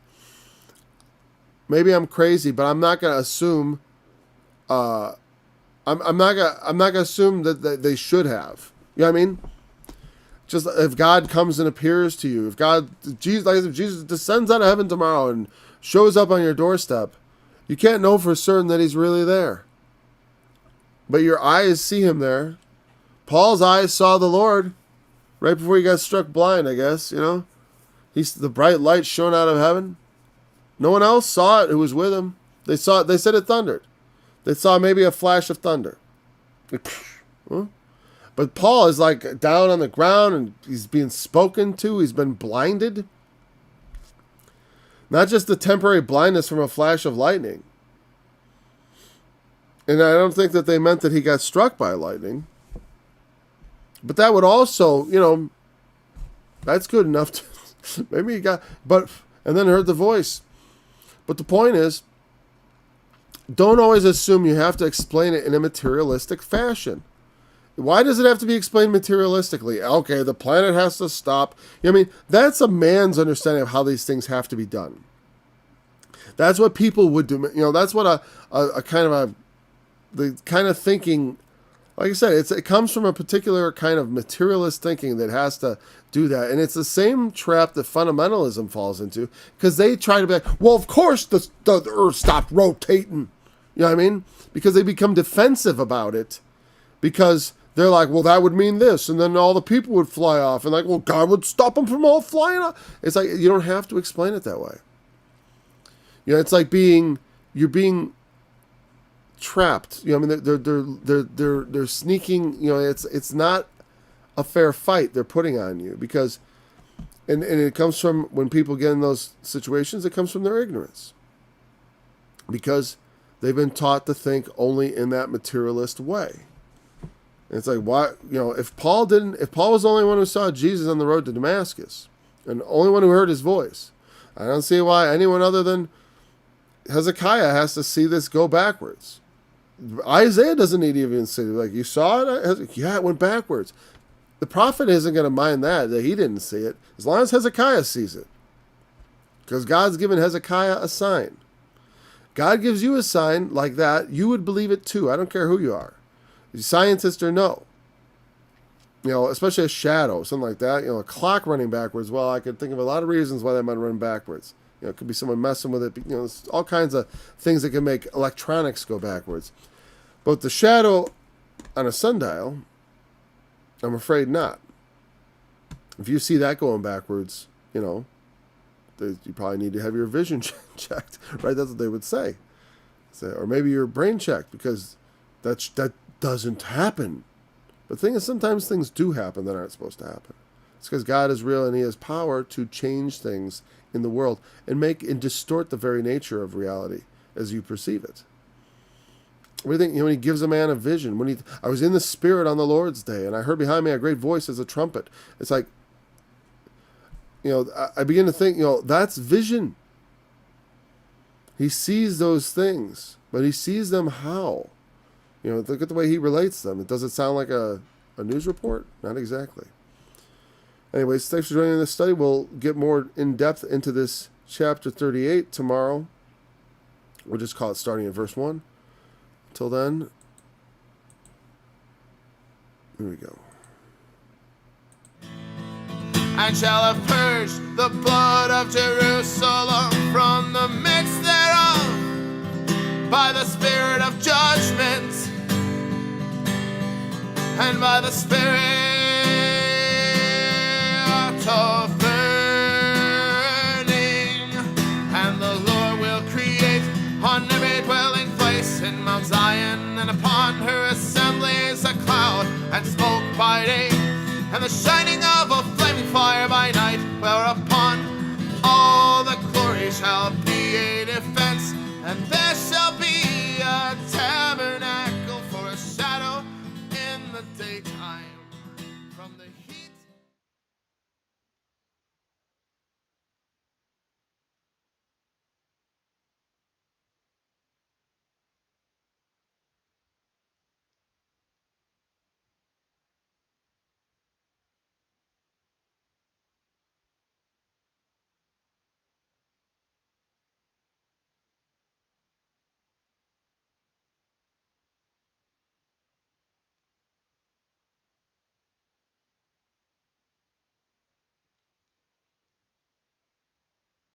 maybe I'm crazy, but I'm not going to assume I'm not gonna assume that they should have. You know what I mean? Just if God comes and appears to you, if Jesus descends out of heaven tomorrow and shows up on your doorstep, you can't know for certain that he's really there. But your eyes see him there. Paul's eyes saw the Lord right before he got struck blind, I guess, He's the bright light shone out of heaven. No one else saw it who was with him. They said it thundered. They saw maybe a flash of thunder. But Paul is like down on the ground and he's being spoken to. He's been blinded. Not just the temporary blindness from a flash of lightning. And I don't think that they meant that he got struck by lightning. But that would also, that's good enough to, maybe he got, and then heard the voice. But the point is, don't always assume you have to explain it in a materialistic fashion. Why does it have to be explained materialistically? Okay, the planet has to stop. I mean, that's a man's understanding of how these things have to be done. That's what people would do. That's what the kind of thinking, like I said, it comes from a particular kind of materialist thinking that has to do that. And it's the same trap that fundamentalism falls into, because they try to be like, well, of course the earth stopped rotating. You know what I mean? Because they become defensive about it, because they're like, well, that would mean this, and then all the people would fly off, and like, well, God would stop them from all flying off. It's like, you don't have to explain it that way. It's like you're being trapped. I mean, they're sneaking. It's not a fair fight they're putting on you, because, and it comes from, when people get in those situations, it comes from their ignorance, because they've been taught to think only in that materialist way. And it's like, why, if Paul was the only one who saw Jesus on the road to Damascus, and the only one who heard his voice, I don't see why anyone other than Hezekiah has to see this go backwards. Isaiah doesn't need to even see it. Like, you saw it? Yeah, it went backwards. The prophet isn't going to mind that he didn't see it, as long as Hezekiah sees it. Because God's given Hezekiah a sign. God gives you a sign like that, you would believe it too. I don't care who you are, scientist or no. Especially a shadow, something like that. A clock running backwards. Well, I could think of a lot of reasons why that might run backwards. It could be someone messing with it. There's all kinds of things that can make electronics go backwards. But the shadow on a sundial, I'm afraid not. If you see that going backwards, you probably need to have your vision checked, right? That's what they would say. Or maybe your brain checked, because that doesn't happen. But the thing is, sometimes things do happen that aren't supposed to happen. It's because God is real, and he has power to change things in the world and distort the very nature of reality as you perceive it. What do you think? When he gives a man a vision, I was in the Spirit on the Lord's day, and I heard behind me a great voice as a trumpet. It's like, I begin to think, that's vision. He sees those things, but he sees them how? Look at the way he relates them. Does it sound like a news report? Not exactly. Anyways, thanks for joining this study. We'll get more in depth into this chapter 38 tomorrow. We'll just call it starting at verse 1. Until then, here we go. And shall have purged the blood of Jerusalem from the midst thereof by the spirit of judgment and by the spirit of burning. And the Lord will create on every dwelling place in Mount Zion, and upon her assemblies a cloud and smoke by day, and the shining of a flaming fire by night, whereupon all the glory shall be a defense, and there shall be